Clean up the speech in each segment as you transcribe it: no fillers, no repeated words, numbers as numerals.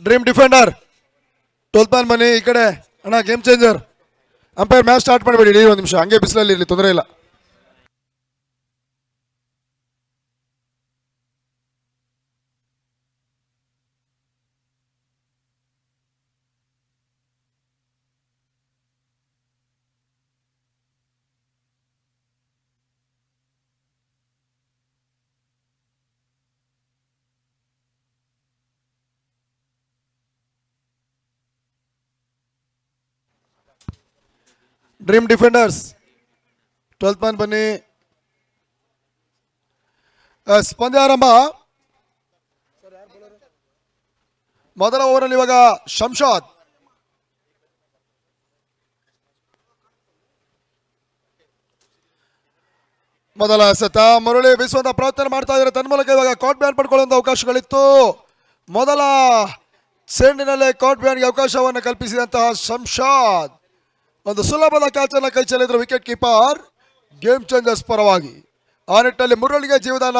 Dream defender 12th man ಬನ್ನಿ ಈ ಕಡೆ ಅಣ್ಣ. Game changer umpire match start ಮಾಡಬೇಡಿ, ಒಂದು ನಿಮಿಷ ಹಂಗೆ ಬಿಸಿಲಲ್ಲಿ ಇರಲಿ, ತೊಂದರೆ ಇಲ್ಲ. ಡ್ರೀಮ್ ಡಿಫೆಂಡರ್ಸ್ 12th ಮ್ಯಾನ್ ಬನ್ನಿ. ಪಂದ್ಯ ಆರಂಭ. ಮೊದಲ ಓವರಲ್ಲಿ ಇವಾಗ ಶಂಶಾದ್ ಮೊದಲ ಎಸೆತ. ಮುರಳಿ ಬೀಸುವಂತ ಪ್ರಯತ್ನ ಮಾಡ್ತಾ ಇದ್ದಾರೆ, ತನ್ಮೂಲಕ ಇವಾಗ ಕಾಟ್ ಬ್ಯಾನ್ ಪಡ್ಕೊಳ್ಳುವಂತ ಅವಕಾಶಗಳಿತ್ತು. ಮೊದಲ ಸೆಂಡಿನಲ್ಲೇ ಕಾಟ್ ಬ್ಯಾನ್ಗೆ ಅವಕಾಶವನ್ನು ಕಲ್ಪಿಸಿದಂತಹ ಶಂಶಾದ್ ಒಂದು ಸುಲಭದ ಕ್ಯಾಚ್ ಅನ್ನು ಕೈ ಚೆಲ್ಲಿದ್ರು ವಿಕೆಟ್ ಕೀಪರ್ ಗೇಮ್ ಚೇಂಜರ್ಸ್ ಪರವಾಗಿ. ಆ ನಿಟ್ಟಿನಲ್ಲಿ ಮುರಳಿಗೆ ಜೀವದಾನ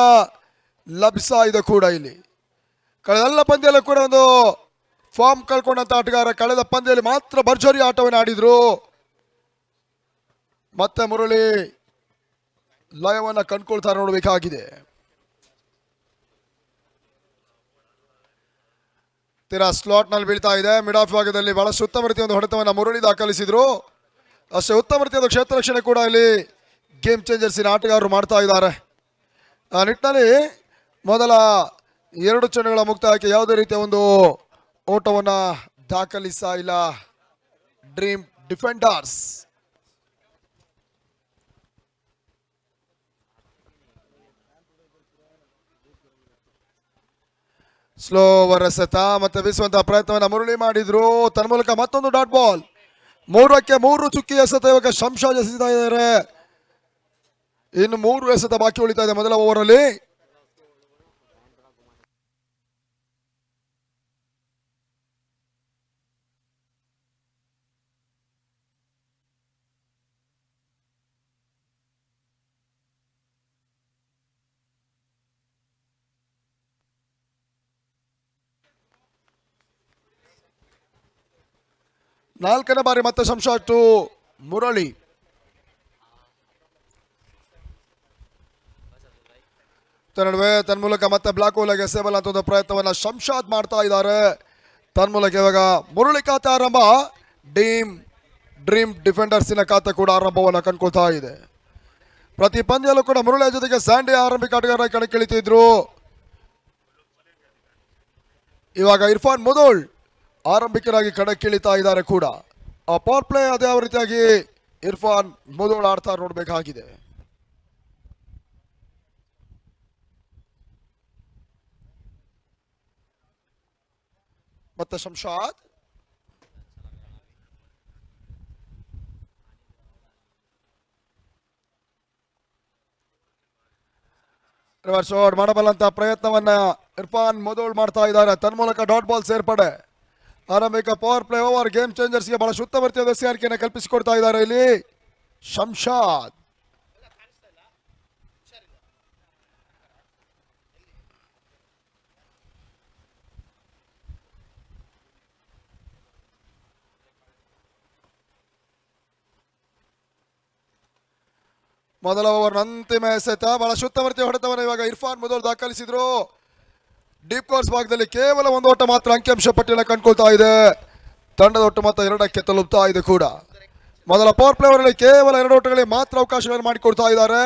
ಲಭಿಸ್ತಾ ಇದೆ ಕೂಡ. ಇಲ್ಲಿ ಕಳೆದೆಲ್ಲ ಪಂದ್ಯದಲ್ಲೂ ಕೂಡ ಒಂದು ಫಾರ್ಮ್ ಕಳ್ಕೊಂಡಂತ ಆಟಗಾರ, ಕಳೆದ ಪಂದ್ಯದಲ್ಲಿ ಮಾತ್ರ ಭರ್ಜರಿ ಆಟವನ್ನು ಆಡಿದ್ರು. ಮತ್ತೆ ಮುರಳಿ ಲಯವನ್ನ ಕಂಡುಕೊಳ್ತಾರೆ, ನೋಡಬೇಕಾಗಿದೆ. ತೀರಾ ಸ್ಲಾಟ್ ನಲ್ಲಿ ಬೀಳ್ತಾ ಇದೆ. ಮಿಡ್ ಆಫ್ ಭಾಗದಲ್ಲಿ ಬಹಳಷ್ಟು ಉತ್ತಮ ರೀತಿಯ ಒಂದು ಹೊಡೆತವನ್ನು ಮುರಳಿ ದಾಖಲಿಸಿದ್ರು. ಅಷ್ಟೇ ಉತ್ತಮ ರೀತಿಯ ಕ್ಷೇತ್ರ ರಕ್ಷಣೆ ಕೂಡ ಇಲ್ಲಿ ಗೇಮ್ ಚೇಂಜರ್ಸಿನ ಆಟಗಾರರು ಮಾಡ್ತಾ ಇದ್ದಾರೆ. ಆ ನಿಟ್ಟಿನಲ್ಲಿ ಮೊದಲ 2 ಚೆಂಡುಗಳ ಮುಕ್ತಾಯಕ್ಕೆ ಯಾವುದೇ ರೀತಿಯ ಒಂದು ಓಟವನ್ನ ದಾಖಲಿಸ್ತಾ ಇಲ್ಲ ಡ್ರೀಮ್ ಡಿಫೆಂಡರ್ಸ್. ಸ್ಲೋ ಓವರ್ ಎಸೆತ ಮತ್ತೆ ಬೀಸುವಂತಹ ಪ್ರಯತ್ನವನ್ನ ಮುರಳಿ ಮಾಡಿದ್ರು. ತನ್ಮೂಲಕ ಮತ್ತೊಂದು ಡಾಟ್ ಬಾಲ್. 3ಕ್ಕೆ 3 ಚುಕ್ಕಿ ಎಸೆತ ಇವಾಗ ಶಂಶಾದ್ ಎಸೆತಾ ಇದ್ದಾರೆ. ಇನ್ನು 3 ಎಸೆತ ಬಾಕಿ ಉಳಿತಾ ಇದೆ ಮೊದಲ ಓವರ್ ಅಲ್ಲಿ. ನಾಲ್ಕನೇ ಬಾರಿ ಮತ್ತೆ ಶಂಶಾದ್ ಟು ಮುರಳಿ. ನಡುವೆ ತನ್ಮೂಲಕ ಮತ್ತೆ ಬ್ಲಾಕ್ ಹೋಲ್ಗೆ ಸೇಬಲ್ ಅಂತ ಒಂದು ಪ್ರಯತ್ನವನ್ನ ಶಂಶಾದ್ ಮಾಡ್ತಾ ಇದ್ದಾರೆ. ತನ್ಮೂಲಕ ಇವಾಗ ಮುರಳಿ ಖಾತೆ ಆರಂಭ. ಡ್ರೀಮ್ ಡಿಫೆಂಡರ್ಸಿನ ಖಾತೆ ಕೂಡ ಆರಂಭವನ್ನು ಕಂಡುಕೊಳ್ತಾ ಇದೆ. ಪ್ರತಿ ಪಂದ್ಯಲ್ಲೂ ಕೂಡ ಮುರಳಿಯ ಜೊತೆಗೆ ಸ್ಯಾಂಡಿ ಆರಂಭಿಕ ಆಟಗಾರ ಕಣಕ್ಕಿಳಿತಿದ್ರು. ಇವಾಗ ಇರ್ಫಾನ್ ಮುದೋಳ್ ಆರಂಭಿಕರಾಗಿ ಕಣಕ್ಕಿಳಿತಾ ಇದ್ದಾರೆ ಕೂಡ. ಆ ಪವರ್ ಪ್ಲೇ ಅದೇ ಯಾವ ರೀತಿಯಾಗಿ ಇರ್ಫಾನ್ ಮುದೋಳ್ ಆಡ್ತಾ ನೋಡಬೇಕಾಗಿದೆ. ಮತ್ತೆ ಶಂಶಾದ್ ರಿವರ್ಸ್ ಓವರ್ ಮಾಡಬಲ್ಲಂತ ಪ್ರಯತ್ನವನ್ನ ಇರ್ಫಾನ್ ಮುದೋಳ್ ಮಾಡ್ತಾ ಇದ್ದಾರೆ. ತನ್ಮೂಲಕ ಡಾಟ್ ಬಾಲ್ ಸೇರ್ಪಡೆ. ಆರಂಭಿಕ ಪವರ್ ಪ್ಲೇ ಓವರ್ ಗೇಮ್ ಚೇಂಜರ್ಸ್ಗೆ ಬಹಳ ಉತ್ತಮ ರೀತಿಯ ಬೆಸೆಯಾರಿಕೆಯನ್ನು ಕಲ್ಪಿಸಿಕೊಡ್ತಾ ಇದ್ದಾರೆ ಇಲ್ಲಿ ಶಂಶಾದ್. ಮೊದಲ ಓವರ್ ಅಂತಿಮ ಎಸೆತ. ಬಹಳ ಉತ್ತಮ ರೀತಿಯ ಹೊಡೆತವನ್ನು ಇವಾಗ ಇರ್ಫಾನ್ ಮುದೋಳ್ ದಾಖಲಿಸಿದ್ರು. ಡೀಪ್ ಕೋರ್ಸ್ ಭಾಗದಲ್ಲಿ ಕೇವಲ ಒಂದು ಓಟ ಮಾತ್ರ ಅಂಕಿಅಂಶ ಪಟ್ಟಿಯನ್ನು ಕಂಡುಕೊಳ್ತಾ ಇದೆ. ತಂಡದ ಒಟ್ಟು ಮೊತ್ತ 2ಕ್ಕೆ ತಲುಪ್ತಾ ಇದೆ ಕೂಡ. ಮೊದಲ ಪವರ್ ಪ್ಲೇ ಓವರ್ ಕೇವಲ 2 ಓಟಗಳಿಗೆ ಮಾತ್ರ ಅವಕಾಶಗಳನ್ನು ಮಾಡಿಕೊಡ್ತಾ ಇದ್ದಾರೆ.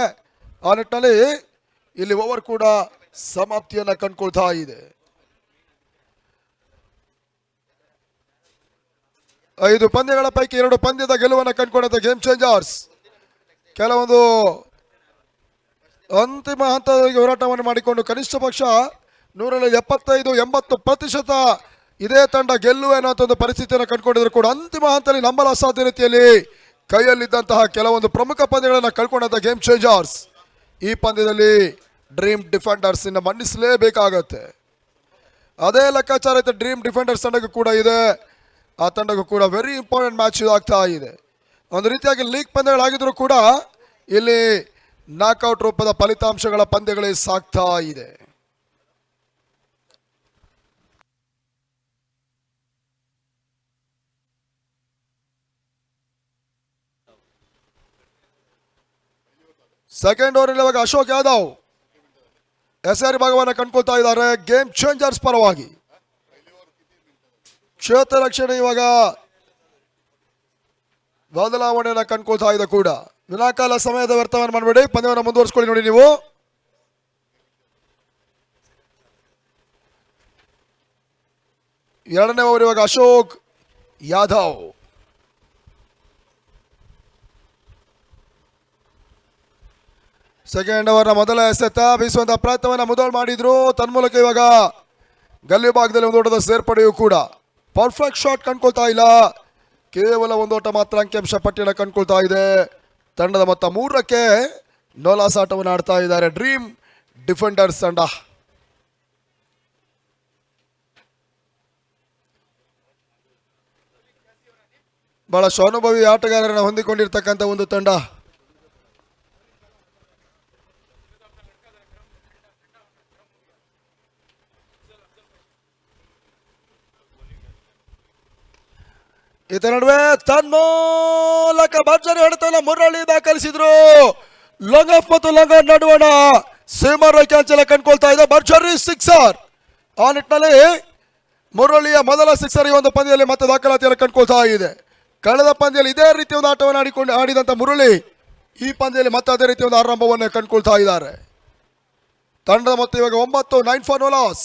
ಆ ನಿಟ್ಟಿನಲ್ಲಿ ಇಲ್ಲಿ ಓವರ್ ಕೂಡ ಸಮಾಪ್ತಿಯನ್ನ ಕಂಡುಕೊಳ್ತಾ ಇದೆ. 5 ಪಂದ್ಯಗಳ ಪೈಕಿ 2 ಪಂದ್ಯದ ಗೆಲುವನ್ನು ಕಂಡುಕೊಂಡಂತ ಗೇಮ್ ಚೇಂಜರ್ಸ್ ಕೆಲವೊಂದು ಅಂತಿಮ ಹಂತದಲ್ಲಿ ಹೋರಾಟವನ್ನು ಮಾಡಿಕೊಂಡು ಕನಿಷ್ಠ ಪಕ್ಷ 175-80% ಇದೇ ತಂಡ ಗೆಲ್ಲುವ ಅನ್ನೋ ಒಂದು ಪರಿಸ್ಥಿತಿಯನ್ನು ಕಂಡುಕೊಂಡಿದ್ರು ಕೂಡ ಅಂತಿಮ ಹಂತದಲ್ಲಿ ನಂಬಲು ಅಸಾಧ್ಯ ರೀತಿಯಲ್ಲಿ ಕೈಯಲ್ಲಿದ್ದಂತಹ ಕೆಲವೊಂದು ಪ್ರಮುಖ ಪಂದ್ಯಗಳನ್ನು ಕಳ್ಕೊಂಡಂತ ಗೇಮ್ ಚೇಂಜರ್ಸ್ ಈ ಪಂದ್ಯದಲ್ಲಿ ಡ್ರೀಮ್ ಡಿಫೆಂಡರ್ಸ್ ಇನ್ನು ಮನ್ನಿಸಲೇಬೇಕಾಗತ್ತೆ. ಅದೇ ಲೆಕ್ಕಾಚಾರ ಡ್ರೀಮ್ ಡಿಫೆಂಡರ್ಸ್ ತಂಡಕ್ಕೂ ಕೂಡ ಇದೆ. ಆ ತಂಡಕ್ಕೂ ಕೂಡ ವೆರಿ ಇಂಪಾರ್ಟೆಂಟ್ ಮ್ಯಾಚ್ ಆಗ್ತಾ ಇದೆ. ಒಂದು ರೀತಿಯಾಗಿ ಲೀಗ್ ಪಂದ್ಯಗಳಾಗಿದ್ರು ಕೂಡ ಇಲ್ಲಿ ನಾಕ್ಔಟ್ ರೂಪದ ಫಲಿತಾಂಶಗಳ ಪಂದ್ಯಗಳೇ ಸಾಗ್ತಾ ಇದೆ. ಸೆಕೆಂಡ್ ಓವರ್ ಇವಾಗ ಅಶೋಕ್ ಯಾದವ್ ಎಸ್ಆರ್ ಭಾಗವನ್ನ ಕಂಡ್ಕೊಳ್ತಾ ಇದ್ದಾರೆ ಗೇಮ್ ಚೇಂಜರ್ಸ್ ಪರವಾಗಿ. ಕ್ಷೇತ್ರ ರಕ್ಷಣೆ ಇವಾಗ ಬದಲಾವಣೆಯನ್ನ ಕಂಡ್ಕೊಳ್ತಾ ಇದೆ ಕೂಡ. ವಿನಾಕಾಲ ಸಮಯದ ವ್ಯರ್ಥವನ್ನು ಮಾಡಬೇಡಿ, ಪಂದ್ಯವನ್ನು ಮುಂದುವರಿಸಿಕೊಳ್ಳಿ. ನೋಡಿ ನೀವು ಎರಡನೇ ಓವರ್ ಇವಾಗ ಅಶೋಕ್ ಯಾದವ್. ಸೆಕೆಂಡ್ ಓವರ್ನ ಮೊದಲ ಎಸೆತ ಬೀಸುವಂತಹ ಪ್ರಯತ್ನವನ್ನ ಮೊದಲು ಮಾಡಿದ್ರು. ತನ್ಮೂಲಕ ಇವಾಗ ಗಲ್ಲಿ ಭಾಗದಲ್ಲಿ ಒಂದು ಓಟದ ಸೇರ್ಪಡೆಯೂ ಕೂಡ. ಪರ್ಫೆಕ್ಟ್ ಶಾಟ್ ಕಂಡ್ಕೊಳ್ತಾ ಇಲ್ಲ, ಕೇವಲ ಒಂದು ಓಟ ಮಾತ್ರ ಅಂಕಿಅಂಶ ಪಟ್ಟಿಯನ್ನು ಕಂಡ್ಕೊಳ್ತಾ ಇದೆ. ತಂಡದ ಮೊತ್ತ 3ಕ್ಕೆ ನೋಲಾಸ್ ಆಟವನ್ನು ಆಡ್ತಾ ಇದ್ದಾರೆ ಡ್ರೀಮ್ ಡಿಫೆಂಡರ್ಸ್ ತಂಡ. ಬಹಳಷ್ಟು ಅನುಭವಿ ಆಟಗಾರರನ್ನು ಹೊಂದಿಕೊಂಡಿರ್ತಕ್ಕಂಥ ಒಂದು ತಂಡ. ಇದರ ನಡುವೆ ತನ್ಮೂಲಕ ಭರ್ಜರಿ ಹೊಡೆತವನ್ನು ಮುರಳಿ ದಾಖಲಿಸಿದ್ರು. ಲಂಗಫ್ ಮತ್ತು ಲಂಗ ನಡುವಣ ಸೀಮರ್ ಕ್ಯಾನ್ಸಲ್ ಕಂಡ್ಕೊಳ್ತಾ ಇದೆ. ಭರ್ಜರಿ ಸಿಕ್ಸರ್. ಆ ನಿಟ್ಟಿನಲ್ಲಿ ಮುರಳಿಯ ಮೊದಲ ಸಿಕ್ಸರ್ ಈ ಒಂದು ಪಂದ್ಯದಲ್ಲಿ ಮತ್ತೆ ದಾಖಲಾತಿಯನ್ನು ಕಂಡ್ಕೊಳ್ತಾ ಇದೆ. ಕಳೆದ ಪಂದ್ಯದಲ್ಲಿ ಇದೇ ರೀತಿಯ ಒಂದು ಆಟವನ್ನು ಆಡಿದಂತ ಮುರಳಿ ಈ ಪಂದ್ಯದಲ್ಲಿ ಮತ್ತೆ ಅದೇ ರೀತಿಯ ಒಂದು ಆರಂಭವನ್ನು ಕಂಡುಕೊಳ್ತಾ ಇದ್ದಾರೆ. ತಂಡದ ಮೊತ್ತ ಇವಾಗ 9, 9 ಫಾರ್ ನೋ ಲಾಸ್.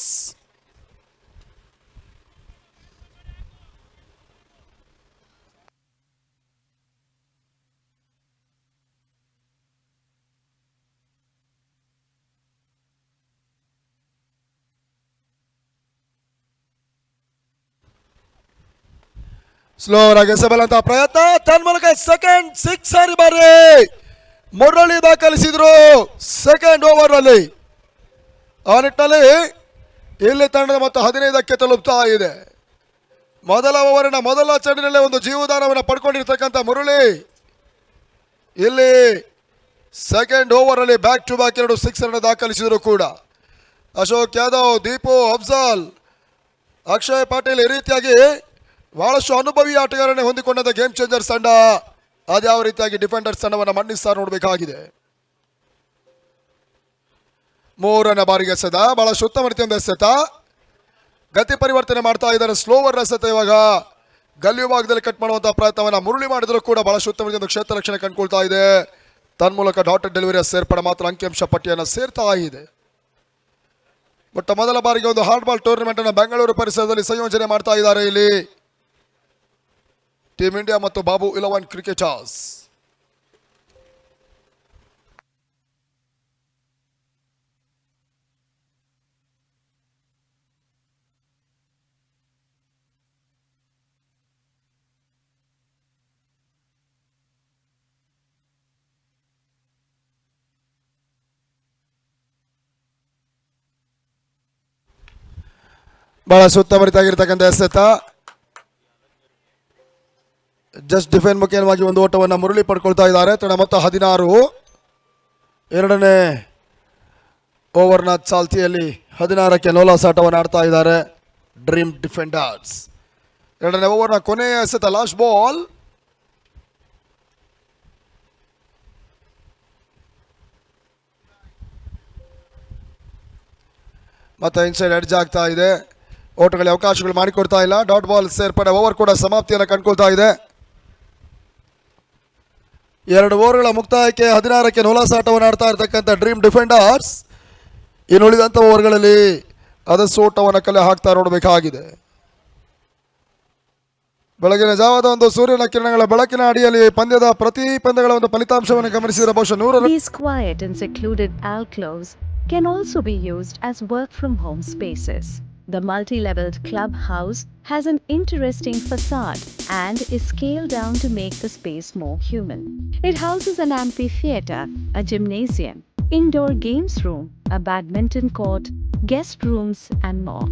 ಸ್ಲೋ ಆಗಿ ಎಸೆಬಲ್ಲಂತ ಪ್ರಯತ್ನ, ತನ್ಮೂಲಕ ಸೆಕೆಂಡ್ ಸಿಕ್ಸರ್ ಬಾರಿ ಮುರಳಿ ದಾಖಲಿಸಿದ್ರು ಸೆಕೆಂಡ್ ಓವರ್ ಅಲ್ಲಿ. ಆ ನಿಟ್ಟಿನಲ್ಲಿ ಇಲ್ಲಿ ತಂಡದ ಮೊತ್ತ 15ಕ್ಕೆ ತಲುಪ್ತಾ ಇದೆ. ಮೊದಲ ಓವರಿನ ಮೊದಲ ಚೆಂಡಿನಲ್ಲೇ ಒಂದು ಜೀವದಾನವನ್ನು ಪಡ್ಕೊಂಡಿರ್ತಕ್ಕಂಥ ಮುರಳಿ ಇಲ್ಲಿ ಸೆಕೆಂಡ್ ಓವರ್ ಅಲ್ಲಿ ಬ್ಯಾಕ್ ಟು ಬ್ಯಾಕ್ 2 ಸಿಕ್ಸರ್ ದಾಖಲಿಸಿದ್ರು ಕೂಡ. ಅಶೋಕ್ ಯಾದವ್, ದೀಪು ಅಫ್ಜಲ್, ಅಕ್ಷಯ್ ಪಾಟೀಲ್ ಈ ರೀತಿಯಾಗಿ ಬಹಳಷ್ಟು ಅನುಭವಿ ಆಟಗಾರನೇ ಹೊಂದಿಕೊಂಡಂತ ಗೇಮ್ ಚೇಂಜರ್ಸ್ ತಂಡ ಅದ್ಯಾವ ರೀತಿಯಾಗಿ ಡಿಫೆಂಡರ್ಸ್ ತಂಡವನ್ನು ಮಣ್ಣಿಸ್ತಾ ನೋಡಬೇಕಾಗಿದೆ. 3ನೇ ಬಾರಿಗೆ ಎಸೆತ, ಬಹಳಷ್ಟು ಉತ್ತಮ ರೀತಿಯಿಂದ ಎಸೆತ, ಗತಿ ಪರಿವರ್ತನೆ ಮಾಡ್ತಾ ಇದ್ದಾರೆ. ಸ್ಲೋವರ್ ಎಸೆತ ಇವಾಗ ಗಲ್ಲಿ ಭಾಗದಲ್ಲಿ ಕಟ್ ಮಾಡುವಂತಹ ಪ್ರಯತ್ನವನ್ನ ಮುರಳಿ ಮಾಡಿದ್ರು ಕೂಡ ಬಹಳಷ್ಟು ಉತ್ತಮ ರೀತಿಯಿಂದ ಕ್ಷೇತ್ರ ರಕ್ಷಣೆ ಕಂಡುಕೊಳ್ತಾ ಇದೆ. ತನ್ಮೂಲಕ ಡಾಟೆಡ್ ಡೆಲಿವರಿಯ ಸೇರ್ಪಡೆ ಮಾತ್ರ ಅಂಕಿಅಂಶ ಪಟ್ಟಿಯನ್ನು ಸೇರ್ತಾ ಇದೆ. ಮೊಟ್ಟ ಮೊದಲ ಬಾರಿಗೆ ಒಂದು ಹಾರ್ಡ್ ಬಾಲ್ ಟೂರ್ನಮೆಂಟ್ ಅನ್ನು ಬೆಂಗಳೂರು ಪರಿಸರದಲ್ಲಿ ಸಂಯೋಜನೆ ಮಾಡ್ತಾ ಇದ್ದಾರೆ ಇಲ್ಲಿ ಟೀಮ್ ಇಂಡಿಯಾ ಮತ್ತು ಬಾಬು 11 ಕ್ರಿಕೆಟರ್ಸ್. ಬಹಳ ಸುತ್ತಮರಿತಾಗಿರ್ತಕ್ಕಂಥ ಎಸೆತ, ಜಸ್ಟ್ ಡಿಫೆಂಡ್ ಮುಖೇನವಾಗಿ ಒಂದು ಓಟವನ್ನು ಮುರಳಿ ಪಡ್ಕೊಳ್ತಾ ಇದ್ದಾರೆ. ತಡ ಮೊತ್ತ 16. ಎರಡನೇ ಓವರ್ನ ಚಾಲ್ತಿಯಲ್ಲಿ 16ಕ್ಕೆ ನೋಲಾಸ್ ಆಟವನ್ನು ಆಡ್ತಾ ಇದ್ದಾರೆ ಡ್ರೀಮ್ ಡಿಫೆಂಡರ್ಸ್. ಎರಡನೇ ಓವರ್ನ ಕೊನೆಯ ಎಸೆತ, ಲಾಸ್ಟ್ ಬಾಲ್. ಮತ್ತೆ ಇನ್ಸೈಡ್ ಎಡ್ಜ್ ಆಗ್ತಾ ಇದೆ. ಓಟಗಳಿಗೆ ಅವಕಾಶಗಳು ಮಾಡಿಕೊಡ್ತಾ ಇಲ್ಲ. ಡಾಟ್ ಬಾಲ್ ಸೇರ್ಪಡೆ. ಓವರ್ ಕೂಡ ಸಮಾಪ್ತಿಯನ್ನು ಕಂಡುಕೊಳ್ತಾ ಇದೆ. 2 ಓವರ್ಗಳ ಮುಕ್ತಾಯಕ್ಕೆ 16ಕ್ಕೆ ನೋಲಾಸ್ ಆಟವನ್ನು ಆಡ್ತಾ ಇರತಕ್ಕಂಥ ಡ್ರೀಮ್ ಡಿಫೆಂಡರ್ಸ್ ಇನ್ನುಳಿದಂಥ ಓವರ್ಗಳಲ್ಲಿ ಅದಷ್ಟು ಓಟವನ್ನು ಕಲೆ ಹಾಕ್ತಾ ನೋಡಬೇಕಾಗಿದೆ. ಬೆಳಗಿನ ಜಾವದ ಒಂದು ಸೂರ್ಯನ ಕಿರಣಗಳ ಬೆಳಕಿನ ಅಡಿಯಲ್ಲಿ ಪಂದ್ಯದ ಪ್ರತಿ ಪಂದ್ಯಗಳ ಒಂದು ಫಲಿತಾಂಶವನ್ನು ಗಮನಿಸಿದರೆ ಬಹುಶಃ 100. These quiet and secluded alcoves can also be used as work-from-home spaces. The multi-leveled clubhouse has an interesting facade and is scaled down to make the space more human. It houses an amphitheater, a gymnasium, indoor games room, a badminton court, guest rooms, and more.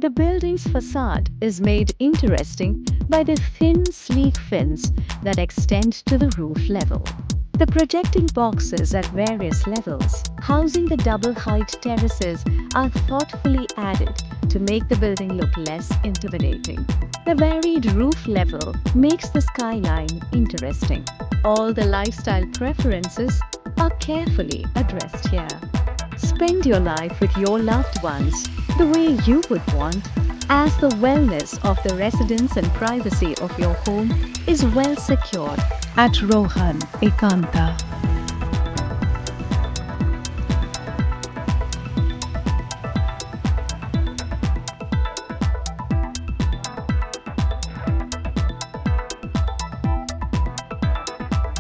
The building's facade is made interesting by the thin, sleek fins that extend to the roof level. The projecting boxes at various levels, housing the double-height terraces, are thoughtfully added to make the building look less intimidating. The varied roof level makes the skyline interesting. All the lifestyle preferences are carefully addressed here. Spend your life with your loved ones the way you would want, as the wellness of the residents and privacy of your home is well secured at Rohan Ekanta.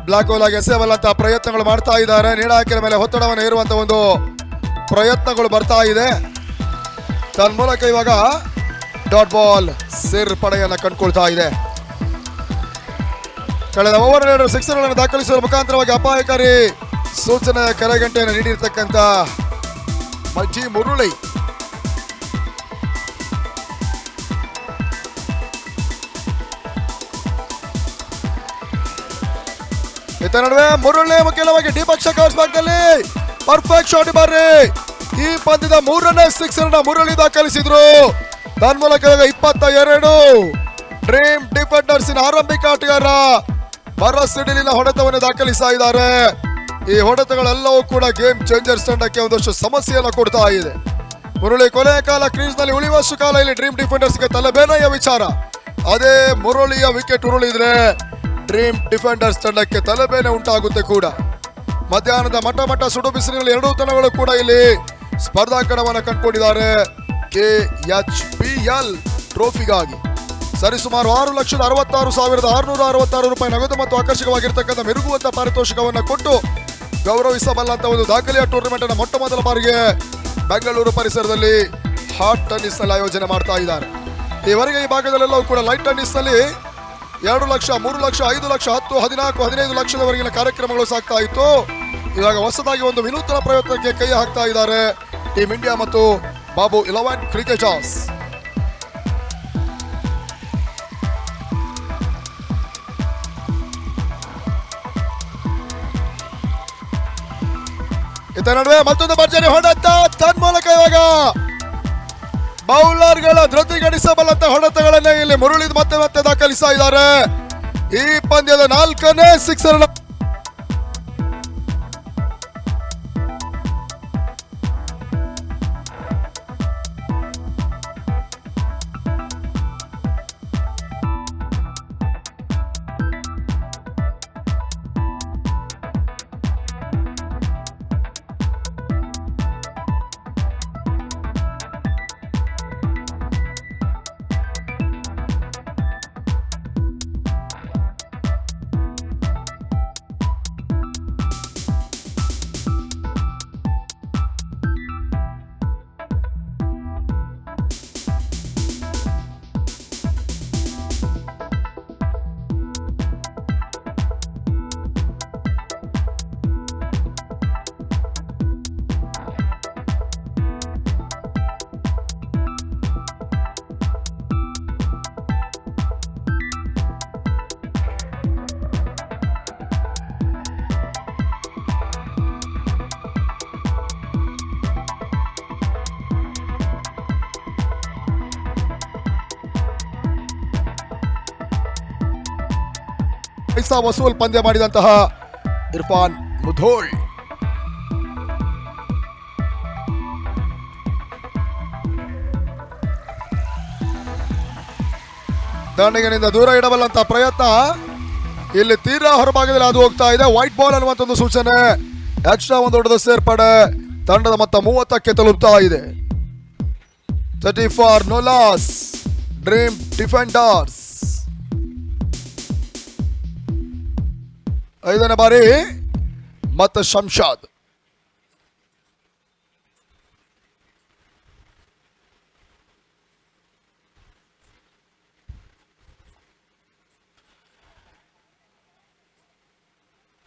Black hole ಆಗಿ ಎಸೆಯಬಲ್ಲಂತ ಪ್ರಯತ್ನಗಳು ಮಾಡ್ತಾ ಇದ್ದಾರೆ. ನೀಡಾಕಿನ ಮೇಲೆ ಒತ್ತಡವನ್ನು ಹೇರುವಂತ ಒಂದು ಪ್ರಯತ್ನಗಳು ಬರ್ತಾ ಇದೆ. ತನ್ಮೂಲಕ ಇವಾಗ ಡಾಟ್ ಬಾಲ್ ಸೇರ್ಪಡೆಯನ್ನು ಕಂಡುಕೊಳ್ತಾ ಇದೆ. ಕಳೆದ ಓವರ್ 2 ಸಿಕ್ಸರ್ಗಳನ್ನು ದಾಖಲಿಸುವ ಮುಖಾಂತರವಾಗಿ ಅಪಾಯಕಾರಿ ಸೂಚನೆ ಕರೆಗಂಟೆಯನ್ನು ನೀಡಿರ್ತಕ್ಕಂಥ ಮಜ್ಜಿ ಮುರುಳಿ ಇತ್ತ ನಡುವೆ ಮುರುಳಿ ಮುಖ್ಯವಾಗಿ ಡಿಪಕ್ಷ ಕವರ್ಸ್ ಭಾಗದಲ್ಲಿ ಪರ್ಫೆಕ್ಟ್ ಶಾಟ್ ಬಾರಿ ಈ ಪಂದ್ಯದ 3ನೇ ಸಿಕ್ಸರ್ ಮುರುಳಿ ದಾಖಲಿಸಿದ್ರು. ತನ್ಮೂಲಕ 22 ಡ್ರೀಮ್ ಡಿಫೆಂಡರ್ಸಿನ ಆರಂಭಿಕ ಆಟಗಾರ ಬರಸಿಡಿಲಿನ ಹೊಡೆತವನ್ನು ದಾಖಲಿಸ್ತಾ ಇದ್ದಾರೆ. ಈ ಹೊಡೆತಗಳೆಲ್ಲವೂ ಕೂಡ ಗೇಮ್ ಚೇಂಜರ್ಸ್ ತಂಡಕ್ಕೆ ಒಂದಷ್ಟು ಸಮಸ್ಯೆಯನ್ನು ಕೊಡ್ತಾ ಇದೆ. ಮುರುಳಿ ಕೊನೆಯ ಕಾಲ ಕ್ರೀಸ್ ನಲ್ಲಿ ಉಳಿಯುವಷ್ಟು ಕಾಲ ಇಲ್ಲಿ ಡ್ರೀಮ್ ಡಿಫೆಂಡರ್ಸ್ಗೆ ತಲೆಬೇನೆಯ ವಿಚಾರ. ಅದೇ ಮುರುಳಿಯ ವಿಕೆಟ್ ಉರುಳಿದ್ರೆ ಡ್ರೀಮ್ ಡಿಫೆಂಡರ್ಸ್ ತಂಡಕ್ಕೆ ತಲೆಬೇನೆ ಉಂಟಾಗುತ್ತೆ ಕೂಡ. ಮಧ್ಯಾಹ್ನದ ಮಟ್ಟ ಸುಡು ಬಿಸಿಲಿನಲ್ಲಿ ಎರಡೂ ತಂಡಗಳು ಕೂಡ ಇಲ್ಲಿ ಸ್ಪರ್ಧಾಕಣವನ್ನು ಕಂಡುಕೊಂಡಿದ್ದಾರೆ KHPL ಟ್ರೋಫಿಗಾಗಿ. ಸರಿಸುಮಾರು 6,66,666 ರೂಪಾಯಿ ನಗದು ಮತ್ತು ಆಕರ್ಷಕವಾಗಿರ್ತಕ್ಕಂಥ ಮೆರುಗುವಂತ ಪಾರಿತೋಷಿಕವನ್ನು ಕೊಟ್ಟು ಗೌರವಿಸಬಲ್ಲಂತ ಒಂದು ದಾಖಲೆಯ ಟೂರ್ನಮೆಂಟ್ ಅನ್ನು ಮೊಟ್ಟ ಮೊದಲ ಬಾರಿಗೆ ಬೆಂಗಳೂರು ಪರಿಸರದಲ್ಲಿ ಹಾಟ್ ಟೆನ್ನಿಸ್ ನಲ್ಲಿ ಆಯೋಜನೆ ಮಾಡ್ತಾ ಇದ್ದಾರೆ. ಈವರೆಗೆ ಈ ಭಾಗದಲ್ಲೆಲ್ಲವೂ ಕೂಡ ಲೈಟ್ ಟೆನ್ನಿಸ್ ನಲ್ಲಿ 2 ಲಕ್ಷ, 3 ಲಕ್ಷ, 5 ಲಕ್ಷ, 10, 14, 15 ಲಕ್ಷದವರೆಗಿನ ಕಾರ್ಯಕ್ರಮಗಳು ಸಾಗ್ತಾ ಇತ್ತು. ಇವಾಗ ಹೊಸದಾಗಿ ಒಂದು ವಿನೂತನ ಪ್ರಯತ್ನಕ್ಕೆ ಕೈ ಹಾಕ್ತಾ ಇದ್ದಾರೆ ಟೀಮ್ ಇಂಡಿಯಾ ಮತ್ತು ಬಾಬು 11 ಕ್ರಿಕೆಟರ್ಸ್. ಇದರ ನಡುವೆ ಮತ್ತೊಂದು ಭರ್ಜರಿ ಹೊಡೆತ. ತನ್ಮೂಲಕ ಇವಾಗ ಬೌಲರ್ಗಳ ಧೃತಿಗಣಿಸಬಲ್ಲಂತ ಹೊಡೆತಗಳನ್ನೇ ಇಲ್ಲಿ ಮುರುಳಿ ಮತ್ತೆ ದಾಖಲಿಸ್ತಾ ಇದ್ದಾರೆ. ಈ ಪಂದ್ಯದ 4ನೇ ಸಿಕ್ಸರ್ ಪೈಸಾ ವಸೂಲ್ ಪಂದ್ಯ ಮಾಡಿದಂತಹ ಇರ್ಫಾನ್ ಮುಧೋಳ್ ದಂಡಿಗೆನಿಂದ ದೂರ ಇಡಬಲ್ಲಂತ ಪ್ರಯತ್ನ ಇಲ್ಲಿ ತೀರಾ ಹೊರಭಾಗದಲ್ಲಿ ಅದು ಹೋಗ್ತಾ ಇದೆ. ವೈಟ್ ಬಾಲ್ ಅನ್ನುವಂತ ಒಂದು ಸೂಚನೆ. ಎಕ್ಸ್ಟ್ರಾ ಒಂದು ಹೊಡೆದ ಸೇರ್ಪಡೆ ತಂಡದ ಮೊತ್ತ 30ಕ್ಕೆ ತಲುಪ್ತಾ ಇದೆ. 30 for no loss dream defenders. 5ನೇ ಬಾರಿ ಮತ್ತೆ ಶಂಶಾದ್.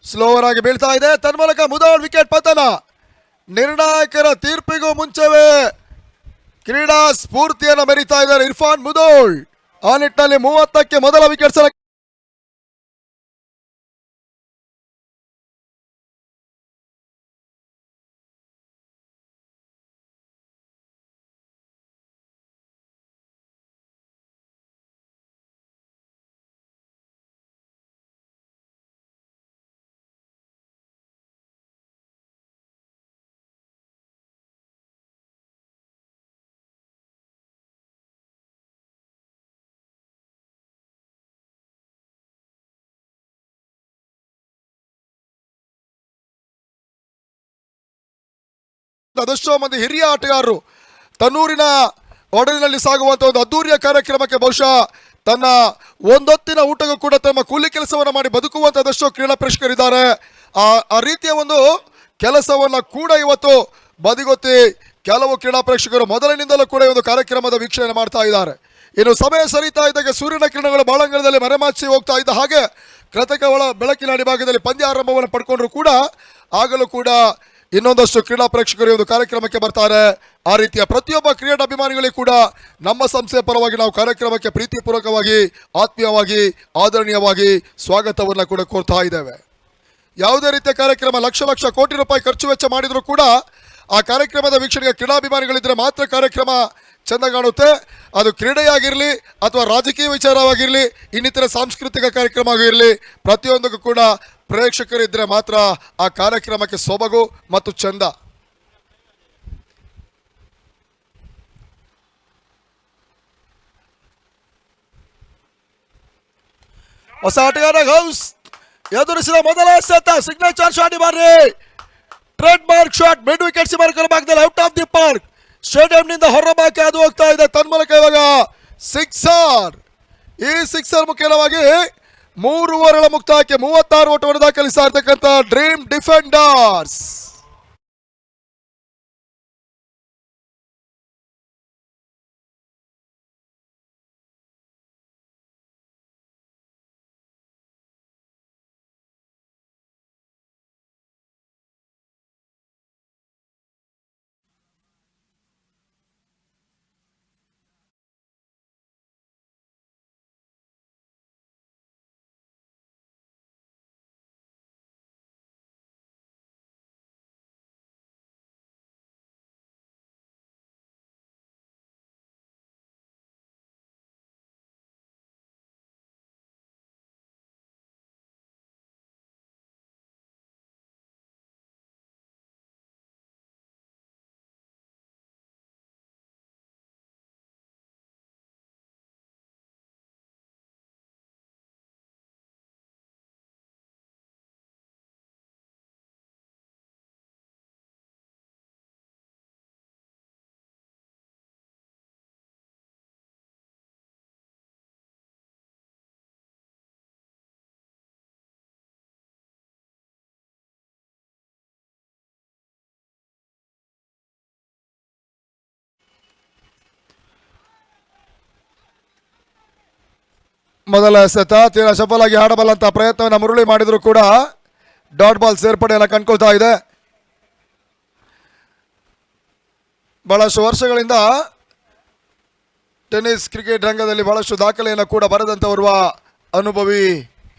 ಸ್ಲೋವರ್ ಆಗಿ ಬೀಳ್ತಾ ಇದೆ. ತನ್ಮೂಲಕ ಮುಧೋಳ್ ವಿಕೆಟ್ ಪತನ. ನಿರ್ಣಾಯಕರ ತೀರ್ಪಿಗೂ ಮುಂಚೆವೇ ಕ್ರೀಡಾ ಸ್ಫೂರ್ತಿಯನ್ನು ಮೆರೀತಾ ಇದ್ದಾರೆ ಇರ್ಫಾನ್ ಮುಧೋಳ್. ಆ ನಿಟ್ಟಿನಲ್ಲಿ 30ಕ್ಕೆ ಮೊದಲ ವಿಕೆಟ್ ಅದೆಷ್ಟೋ ಮಂದಿ ಹಿರಿಯ ಆಟಗಾರರು ತನ್ನೂರಿನ ಒಡಲಿನಲ್ಲಿ ಸಾಗುವಂತಹ ಒಂದು ಅದ್ದೂರಿಯ ಕಾರ್ಯಕ್ರಮಕ್ಕೆ ಬಹುಶಃ ತನ್ನ ಒಂದೊತ್ತಿನ ಊಟಕ್ಕೂ ಕೂಡ ತಮ್ಮ ಕೂಲಿ ಕೆಲಸವನ್ನು ಮಾಡಿ ಬದುಕುವಂತದಷ್ಟೋ ಕ್ರೀಡಾ ಪ್ರೇಕ್ಷಕರಿದ್ದಾರೆ. ಆ ರೀತಿಯ ಒಂದು ಕೆಲಸವನ್ನ ಕೂಡ ಇವತ್ತು ಬದಿಗೊತ್ತಿ ಕೆಲವು ಕ್ರೀಡಾ ಪ್ರೇಕ್ಷಕರು ಮೊದಲಿನಿಂದಲೂ ಕೂಡ ಒಂದು ಕಾರ್ಯಕ್ರಮದ ವೀಕ್ಷಣೆ ಮಾಡ್ತಾ ಇದ್ದಾರೆ. ಇನ್ನು ಸಮಯ ಸರಿತಾ ಇದ್ದಾಗ ಸೂರ್ಯನ ಕಿರಣಗಳು ಬಾಳಂಗಣದಲ್ಲಿ ಮರೆಮಾಚಿ ಹೋಗ್ತಾ ಇದ್ದ ಹಾಗೆ ಕೃತಕ ಬೆಳಕಿನ ಅಡಿಭಾಗದಲ್ಲಿ ಪಂದ್ಯ ಆರಂಭವನ್ನು ಪಡ್ಕೊಂಡ್ರು ಕೂಡ ಆಗಲೂ ಕೂಡ ಇನ್ನೊಂದಷ್ಟು ಕ್ರೀಡಾ ಪ್ರೇಕ್ಷಕರು ಒಂದು ಕಾರ್ಯಕ್ರಮಕ್ಕೆ ಬರ್ತಾರೆ. ಆ ರೀತಿಯ ಪ್ರತಿಯೊಬ್ಬ ಕ್ರೀಡಾಭಿಮಾನಿಗಳಿಗೂ ಕೂಡ ನಮ್ಮ ಸಂಸ್ಥೆಯ ಪರವಾಗಿ ನಾವು ಕಾರ್ಯಕ್ರಮಕ್ಕೆ ಪ್ರೀತಿಪೂರ್ವಕವಾಗಿ ಆತ್ಮೀಯವಾಗಿ ಆದರಣೀಯವಾಗಿ ಸ್ವಾಗತವನ್ನು ಕೂಡ ಕೋರ್ತಾ ಇದ್ದೇವೆ. ಯಾವುದೇ ರೀತಿಯ ಕಾರ್ಯಕ್ರಮ ಲಕ್ಷ ಲಕ್ಷ ಕೋಟಿ ರೂಪಾಯಿ ಖರ್ಚು ವೆಚ್ಚ ಮಾಡಿದರೂ ಕೂಡ ಆ ಕಾರ್ಯಕ್ರಮದ ವೀಕ್ಷಣೆಗೆ ಕ್ರೀಡಾಭಿಮಾನಿಗಳಿದ್ರೆ ಮಾತ್ರ ಕಾರ್ಯಕ್ರಮ ಚೆಂದ ಕಾಣುತ್ತೆ. ಅದು ಕ್ರೀಡೆಯಾಗಿರಲಿ ಅಥವಾ ರಾಜಕೀಯ ವಿಚಾರವಾಗಿರಲಿ ಇನ್ನಿತರ ಸಾಂಸ್ಕೃತಿಕ ಕಾರ್ಯಕ್ರಮ ಆಗಿರಲಿ ಪ್ರತಿಯೊಂದಕ್ಕೂ ಕೂಡ ಪ್ರೇಕ್ಷಕರಿದ್ದರೆ ಮಾತ್ರ ಆ ಕಾರ್ಯಕ್ರಮಕ್ಕೆ ಸೊಬಗು ಮತ್ತು ಚಂದ. ಹೊಸ ಆಟಗಾರ ಹೌಸ್ ಎದುರಿಸಿದ ಮೊದಲ ಎಸೆತ ಸಿಗ್ನೇಚರ್ ಶಾಟ್ ಬಾರಿ trademark shot mid wicket ಸೀಮಾರೇಖೆ ಭಾಗದಲ್ಲಿ ಔಟ್ ಆಫ್ ದಿ ಪಾರ್ಕ್ ಸ್ಟೇಡಿಯಂನಿಂದ ಹೊರಬಾಕಿ ಅದು ಹೋಗ್ತಾ ಇದೆ. ತನ್ಮೂಲಕ ಇವಾಗ ಸಿಕ್ಸರ್. ಈ ಸಿಕ್ಸರ್ ಮುಖ್ಯವಾಗಿ 3 ಓವರ್ಗಳ ಮುಕ್ತಾಯಕ್ಕೆ 36 ಓಟವನ್ನು ದಾಖಲಿಸ್ತಾ ಇರ್ತಕ್ಕಂಥ ಡ್ರೀಮ್ ಡಿಫೆಂಡರ್ಸ್. ಮೊದಲ ಎಸೆತ ತೀರಾ ಸಫಲಾಗಿ ಆಡಬಲ್ಲಂತ ಪ್ರಯತ್ನವನ್ನು ಮುರುಳಿ ಮಾಡಿದ್ರು ಕೂಡ ಡಾಟ್ ಬಾಲ್ ಸೇರ್ಪಡೆಯನ್ನು ಕಂಡ್ಕೊಳ್ತಾ ಇದೆ. ಬಹಳಷ್ಟು ವರ್ಷಗಳಿಂದ ಟೆನ್ನಿಸ್ ಕ್ರಿಕೆಟ್ ರಂಗದಲ್ಲಿ ಬಹಳಷ್ಟು ದಾಖಲೆಯನ್ನು ಕೂಡ ಬರೆದಂಥವರುವ ಅನುಭವಿ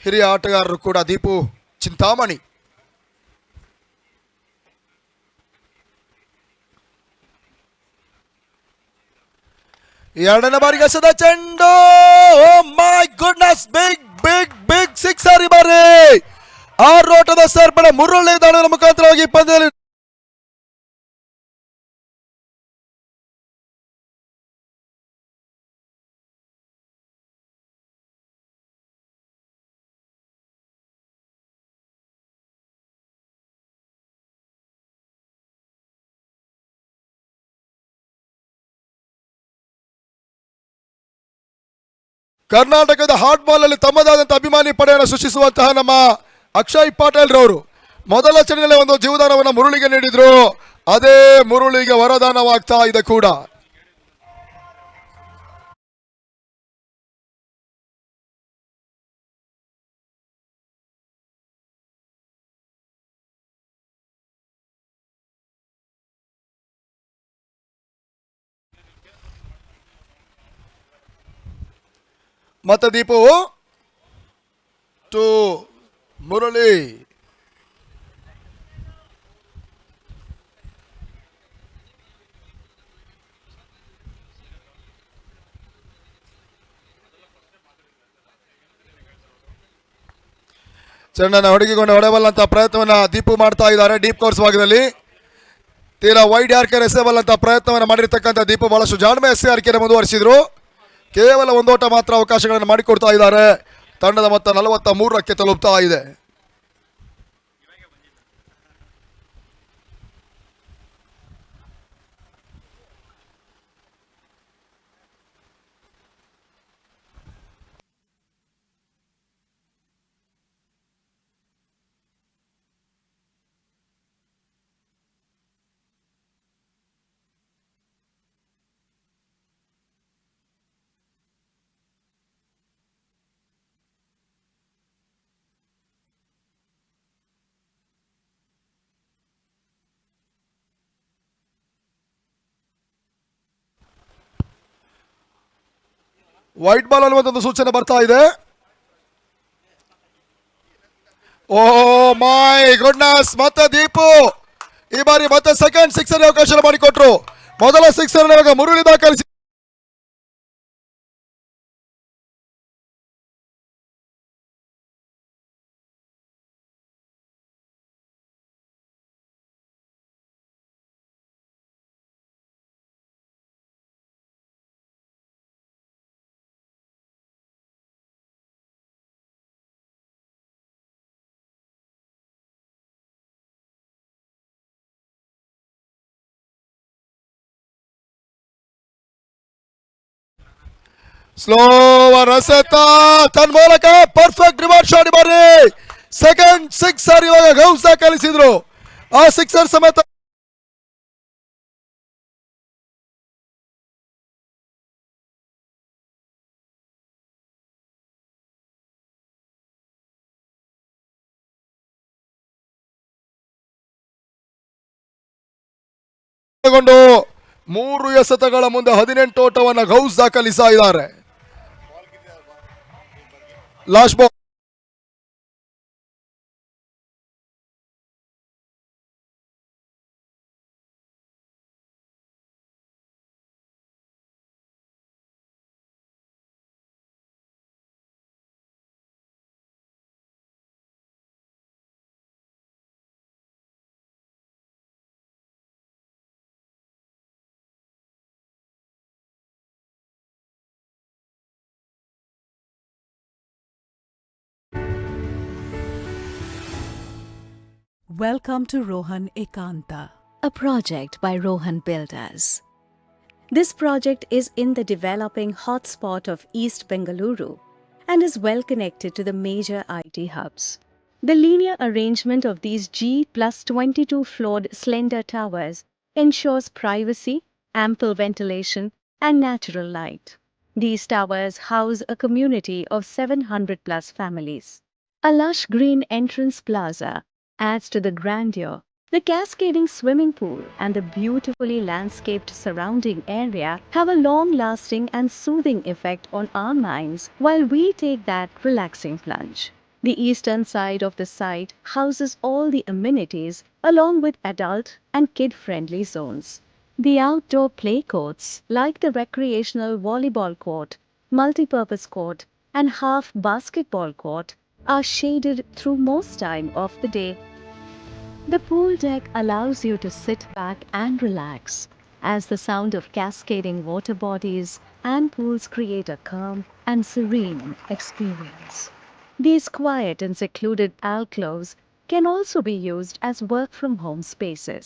ಹಿರಿಯ ಆಟಗಾರರು ಕೂಡ ದೀಪು ಚಿಂತಾಮಣಿ. ಎರಡನೇ ಬಾರಿಗೆ ಎಸೆದ ಚೆಂಡು my goodness big big big sixer. ಈ ಬಾರಿ 6 ಓಟದ ಸೇರ್ಪಡೆ ಮುರುಳಿ ದಾಳಿಯ ಮುಖಾಂತರವಾಗಿ ಪಂದ್ಯದಲ್ಲಿ ಕರ್ನಾಟಕದ ಹಾಟ್ ಬಾಲ್ ಅಲ್ಲಿ ತಮ್ಮದಾದಂತಹ ಅಭಿಮಾನಿ ಪಡೆಯನ್ನು ಸೃಷ್ಟಿಸುವಂತಹ ನಮ್ಮ ಅಕ್ಷಯ್ ಪಾಟೀಲ್ ರವರು ಮೊದಲ ಚರಣದಲ್ಲಿ ಒಂದು ಜೀವದಾನವನ್ನು ಮುರುಳಿಗೆ ನೀಡಿದ್ರು. ಅದೇ ಮುರುಳಿಗೆ ವರದಾನವಾಗ್ತಾ ಇದೆ ಕೂಡ. ಮತ್ತೆ ದೀಪು ಟು ಮುರಳಿ. ಚೆಂಡನ್ನು ಹುಡುಗಿಕೊಂಡು ಹೊಡೆಬಲ್ಲಂತ ಪ್ರಯತ್ನವನ್ನ ದೀಪು ಮಾಡ್ತಾ ಇದ್ದಾರೆ. ಡೀಪ್ ಕೋರ್ಸ್ ಭಾಗದಲ್ಲಿ ತೀರಾ ವೈಡ್ ಯಾರ್ಕರ್ ಎಸೆಬಲ್ ಅಂತ ಪ್ರಯತ್ನವನ್ನು ಮಾಡಿರ್ತಕ್ಕಂಥ ದೀಪು ಬಹಳಷ್ಟು ಜಾಣ್ಮೆ ಎಸೆಯಾರಿಕೆಯನ್ನು ಮುಂದುವರಿಸಿದ್ರು. ಕೇವಲ ಒಂದೋಟ ಮಾತ್ರ ಅವಕಾಶಗಳನ್ನು ಮಾಡಿಕೊಡ್ತಾ ಇದ್ದಾರೆ. ತಂಡದ ಮೊತ್ತ 43ಕ್ಕೆ ತಲುಪ್ತಾ ಇದೆ. ವೈಟ್ ಬಾಲ್ ಅನ್ನುವಂಥ ಸೂಚನೆ ಬರ್ತಾ ಇದೆ. ಓ ಮೈ ಗುಡ್ನೆಸ್, ಮತ್ತೆ ದೀಪು ಈ ಬಾರಿ ಮತ್ತೆ ಸೆಕೆಂಡ್ ಸಿಕ್ಸರ್ ಅವಕಾಶ ಮಾಡಿಕೊಟ್ರು. ಮೊದಲ ಸಿಕ್ಸರ್ ಇವಾಗ ಮುರುಳಿ ದಾಖಲಿಸಿ ಸ್ಲೋ ರಸೆತ ತನ್ನ ಮೂಲಕ ಪರ್ಫೆಕ್ಟ್ ರಿವರ್ಸ್ ಶಾಟ್ ಬಾರಿ ಸೆಕೆಂಡ್ ಸಿಕ್ಸರ್ ಇವಾಗ ಗೌಸ್ ದಾಖಲಿಸಿದ್ರು. ಆ ಸಿಕ್ಸರ್ ಸಮೇತ ಗೊಂಡು 3 ಎಸೆತಗಳ ಮುಂದೆ 18 ಓಟವನ್ನು ಗೌಸ್ ದಾಖಲಿಸ್ತಾ ಇದ್ದಾರೆ. Last ball Welcome to Rohan Ekanta. A project by Rohan Builders. This project is in the developing hotspot of East Bengaluru and is well connected to the major IT hubs. The linear arrangement of these G+22 floored slender towers ensures privacy, ample ventilation, and natural light. These towers house a community of 700 plus families. A lush green entrance plaza adds to the grandeur. The cascading swimming pool and the beautifully landscaped surrounding area have a long-lasting and soothing effect on our minds while we take that relaxing plunge. The eastern side of the site houses all the amenities along with adult and kid-friendly zones. The outdoor play courts like the recreational volleyball court, multi-purpose court and half basketball court are shaded through most time of the day. The pool deck allows you to sit back and relax as the sound of cascading water bodies and pools create a calm and serene experience. These quiet and secluded alcoves can also be used as work from home spaces.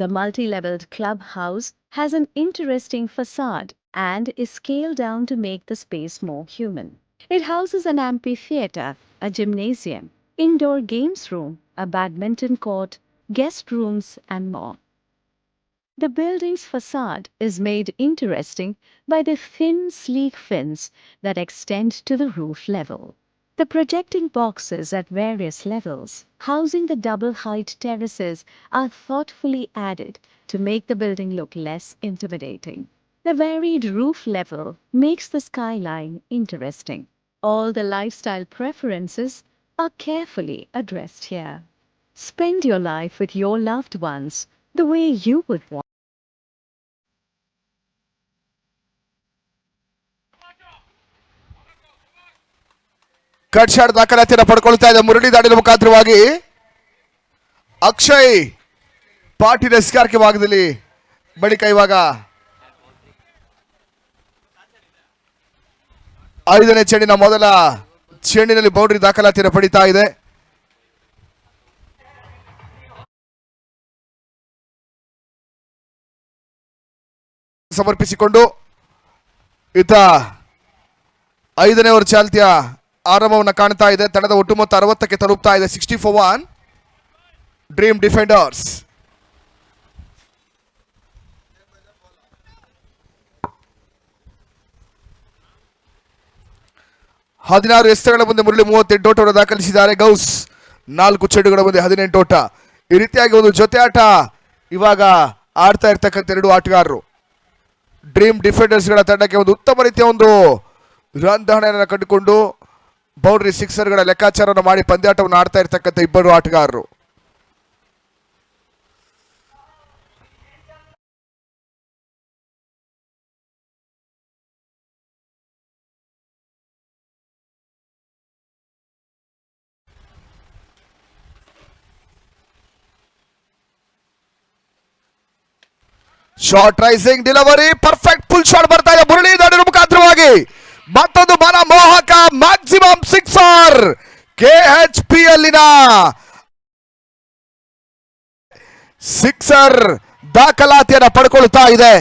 The multi-leveled clubhouse has an interesting facade and is scaled down to make the space more human. It houses an amphitheater, a gymnasium, indoor games room, a badminton court, guest rooms, and more. The building's facade is made interesting by the thin, sleek fins that extend to the roof level. The projecting boxes at various levels, housing the double-height terraces, are thoughtfully added to make the building look less intimidating. The varied roof level makes the skyline interesting. All the lifestyle preferences are carefully addressed here. Spend your life with your loved ones the way you would want. Cut shot ದಾಖಲಾತಿಯನ್ನು ಪಡ್ಕೊಳ್ತಾ ಇದೆ ಮುರಳಿ ದಾಡಿನ ಮುಖಾಂತರವಾಗಿ. ಅಕ್ಷಯ್ ಪಾಟೀಲ್ ಎಸ್ಕಾರ್ಕೆ ಭಾಗದಲ್ಲಿ ಬಳಿಕ ಇವಾಗ 5ನೇ ಚೆಂಡಿನ ಮೊದಲ ಚೆಂಡಿನಲ್ಲಿ ಬೌಂಡ್ರಿ ದಾಖಲಾತಿಯನ್ನು ಪಡಿತಾ ಇದೆ. ಸಮರ್ಪಿಸಿಕೊಂಡು ಈತ 5ನೇ ಓವರ್ ಚಾಲ್ತಿಯ ಆರಂಭವನ್ನು ಕಾಣ್ತಾ ಇದೆ. ತಂಡದ ಒಟ್ಟು ಮೊತ್ತ 60ಕ್ಕೆ ತಲುಪ್ತಾ ಇದೆ. 60 for 1 ಡ್ರೀಮ್ ಡಿಫೆಂಡರ್ಸ್. ಹದಿನಾರು ಎಸೆತಗಳ ಮುಂದೆ ಮುರಳಿ 38 ಓಟವನ್ನು ದಾಖಲಿಸಿದ್ದಾರೆ. ಗೌಸ್ 4 ಚೆಂಡುಗಳ ಮುಂದೆ 18 ಓಟ. ಈ ರೀತಿಯಾಗಿ ಒಂದು ಜೊತೆ ಆಟ ಇವಾಗ ಆಡ್ತಾ ಇರ್ತಕ್ಕಂಥ 2 ಆಟಗಾರರು. ಡ್ರೀಮ್ ಡಿಫೆಂಡರ್ಸ್ಗಳ ತಂಡಕ್ಕೆ ಒಂದು ಉತ್ತಮ ರೀತಿಯ ಒಂದು ರನ್ ದಾಣೆಯನ್ನು ಕಂಡುಕೊಂಡು ಬೌಂಡ್ರಿ ಸಿಕ್ಸರ್ಗಳ ಲೆಕ್ಕಾಚಾರವನ್ನು ಮಾಡಿ ಪಂದ್ಯಾಟವನ್ನು ಆಡ್ತಾ ಇರ್ತಕ್ಕಂಥ ಇಬ್ಬರು ಆಟಗಾರರು. Short rising delivery, perfect pull shot ಬರ್ತಾ ಇದೆ ಮುರಳಿ ದಾಡಿನ ಮುಖಾಂತರವಾಗಿ. ಮತ್ತೊಂದು ಮನ ಮೋಹಕ ಮ್ಯಾಕ್ಸಿಮಮ್ ಸಿಕ್ಸರ್ KHP ಅಲ್ಲಿನ ಸಿಕ್ಸರ್ ದಾಖಲಾತಿಯನ್ನು ಪಡ್ಕೊಳ್ತಾ ಇದೆ.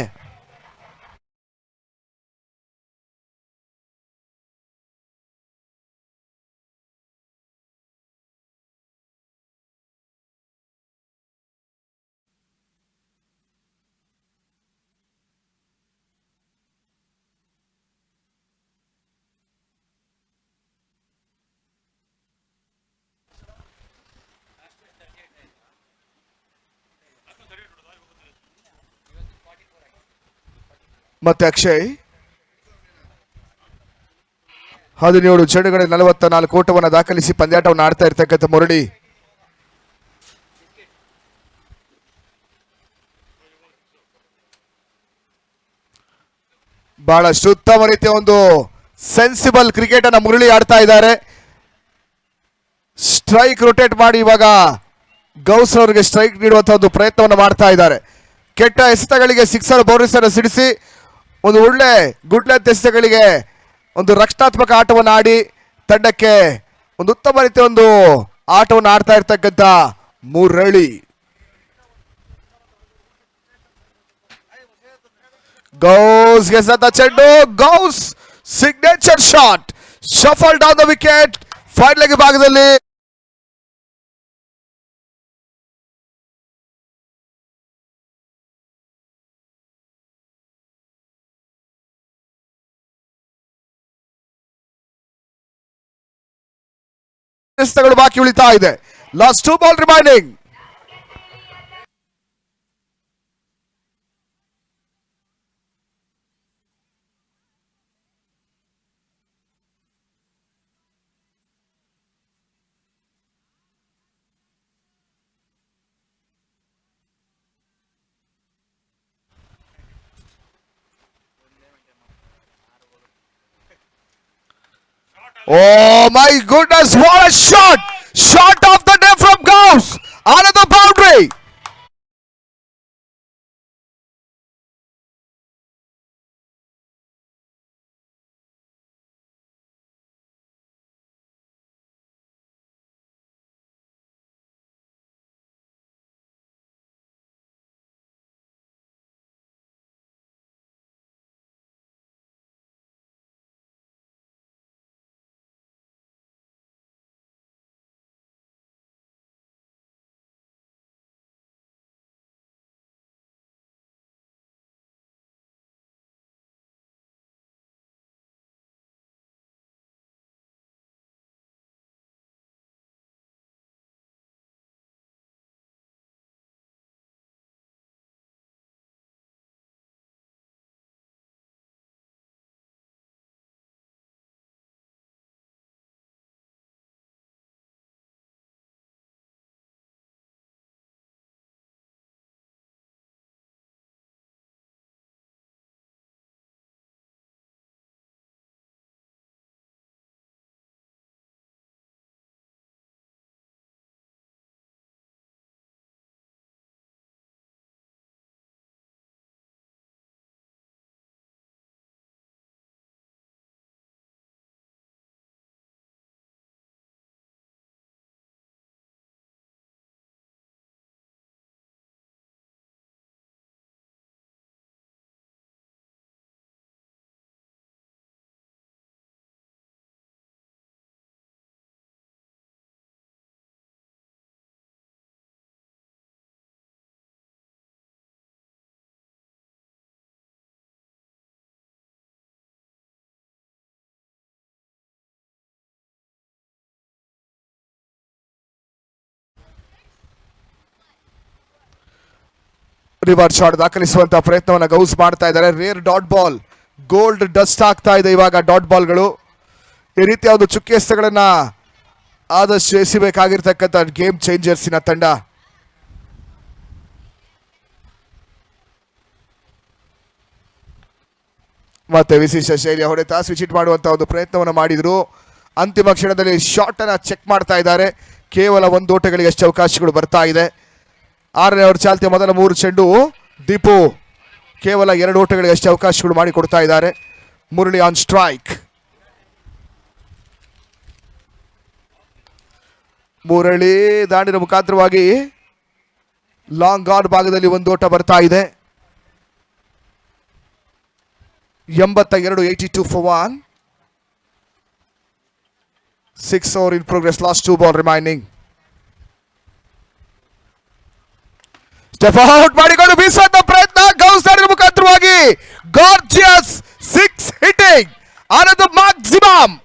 ಮತ್ತೆ ಅಕ್ಷಯ್ 17 ಚೆಂಡುಗಳಲ್ಲಿ 44 ಓಟವನ್ನು ದಾಖಲಿಸಿ ಪಂದ್ಯಾಟವನ್ನು ಆಡ್ತಾ ಇರ್ತಕ್ಕಂಥ ಮುರಳಿ. ಬಹಳಷ್ಟು ಉತ್ತಮ ರೀತಿಯ ಒಂದು ಸೆನ್ಸಿಬಲ್ ಕ್ರಿಕೆಟ್ ಅನ್ನ ಮುರಳಿ ಆಡ್ತಾ ಇದ್ದಾರೆ. ಸ್ಟ್ರೈಕ್ ರೊಟೇಟ್ ಮಾಡಿ ಇವಾಗ ಗೌಸ್ ಅವರಿಗೆ ಸ್ಟ್ರೈಕ್ ನೀಡುವಂತಹ ಒಂದು ಪ್ರಯತ್ನವನ್ನು ಮಾಡ್ತಾ ಇದ್ದಾರೆ. ಕೆಟ್ಟ ಎಸೆತಗಳಿಗೆ ಸಿಕ್ಸರ್ ಬೌಂಡ್ರೀಸ್ ಅನ್ನು ಸಿಡಿಸಿ ಒಂದು ಒಳ್ಳೆ ಗುಡ್ಲೆತ್ ಎಸೆತಗಳಿಗೆ ಒಂದು ರಕ್ಷಣಾತ್ಮಕ ಆಟವನ್ನು ಆಡಿ ತಂಡಕ್ಕೆ ಒಂದು ಉತ್ತಮ ರೀತಿಯ ಒಂದು ಆಟವನ್ನು ಆಡ್ತಾ ಇರ್ತಕ್ಕಂಥ ಮುರಳಿ. ಗೌಸ್ ಗೆದ್ದ ಚೆಂಡು, Ghouse signature shot, shuffle down the wicket. Final leg ಭಾಗದಲ್ಲಿ ಬಾಕಿ ಉಳಿತಾ ಇದೆ. Last 2 ball remaining. Oh my goodness, what a shot! Shot of the day from Gauss. Another boundary. Reverse shot ದಾಖಲಿಸುವಂತಹ ಪ್ರಯತ್ನವನ್ನು ಗೌಸ್ ಮಾಡ್ತಾ ಇದ್ದಾರೆ. Rare dot ball gold dust ಆಗ್ತಾ ಇದೆ ಇವಾಗ ಡಾಟ್ ಬಾಲ್ಗಳು. ಈ ರೀತಿಯ ಒಂದು ಚುಕ್ಕೆ ಎಸೆತಗಳನ್ನ ಆದಷ್ಟು ಎಸಿಬೇಕಾಗಿರ್ತಕ್ಕಂಥ ಗೇಮ್ ಚೇಂಜರ್ಸಿನ ತಂಡ. ಮತ್ತೆ ವಿಶೇಷ ಶೈಲಿಯ ಹೊಡೆತ ಸ್ವಿಚ್ ಹಿಟ್ ಮಾಡುವಂತ ಒಂದು ಪ್ರಯತ್ನವನ್ನು ಮಾಡಿದ್ರು. ಅಂತಿಮ ಕ್ಷಣದಲ್ಲಿ ಶಾಟ್ ಅನ್ನ ಚೆಕ್ ಮಾಡ್ತಾ ಇದ್ದಾರೆ. ಕೇವಲ 1 ಓಟಗಳಿಗೆ ಅಷ್ಟು ಅವಕಾಶಗಳು ಬರ್ತಾ ಇದೆ. 6ನೇ ಓವರ್ ಚಾಲ್ತಿಯ ಮೊದಲ 3 ಚೆಂಡು ದೀಪು ಕೇವಲ 2 ಓಟಗಳಿಗೆ ಅಷ್ಟು ಅವಕಾಶಗಳು ಮಾಡಿಕೊಡ್ತಾ ಇದ್ದಾರೆ. Murali on strike. ಮುರಳಿ ದಾಂಡಿನ ಮುಖಾಂತರವಾಗಿ ಲಾಂಗ್ ಆನ್ ಭಾಗದಲ್ಲಿ 1 ಓಟ ಬರ್ತಾ ಇದೆ. 82 82 for 1. 6 over in progress, last 2 ball remaining. Step out ಮಾಡಿಕೊಂಡು ಬೀಸುವಂತ ಪ್ರಯತ್ನ ಗೌಸ್ತಾಡಿನ ಮುಖಾಂತರವಾಗಿ gorgeous 6 hitting Anand maximum.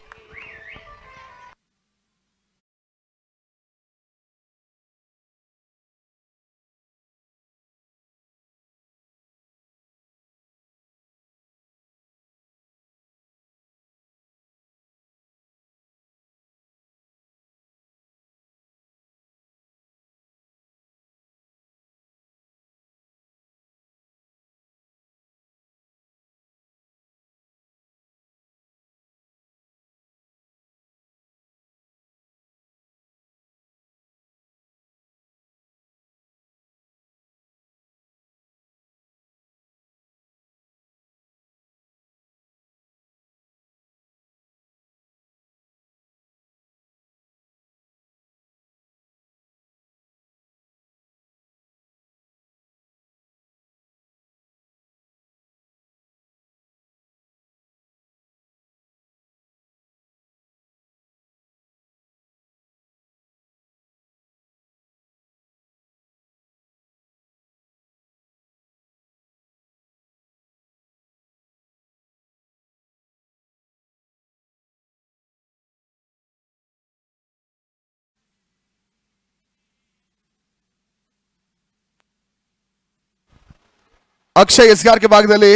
Akshay ಎಸ್ಗಾರ್ಕೆ ಭಾಗದಲ್ಲಿ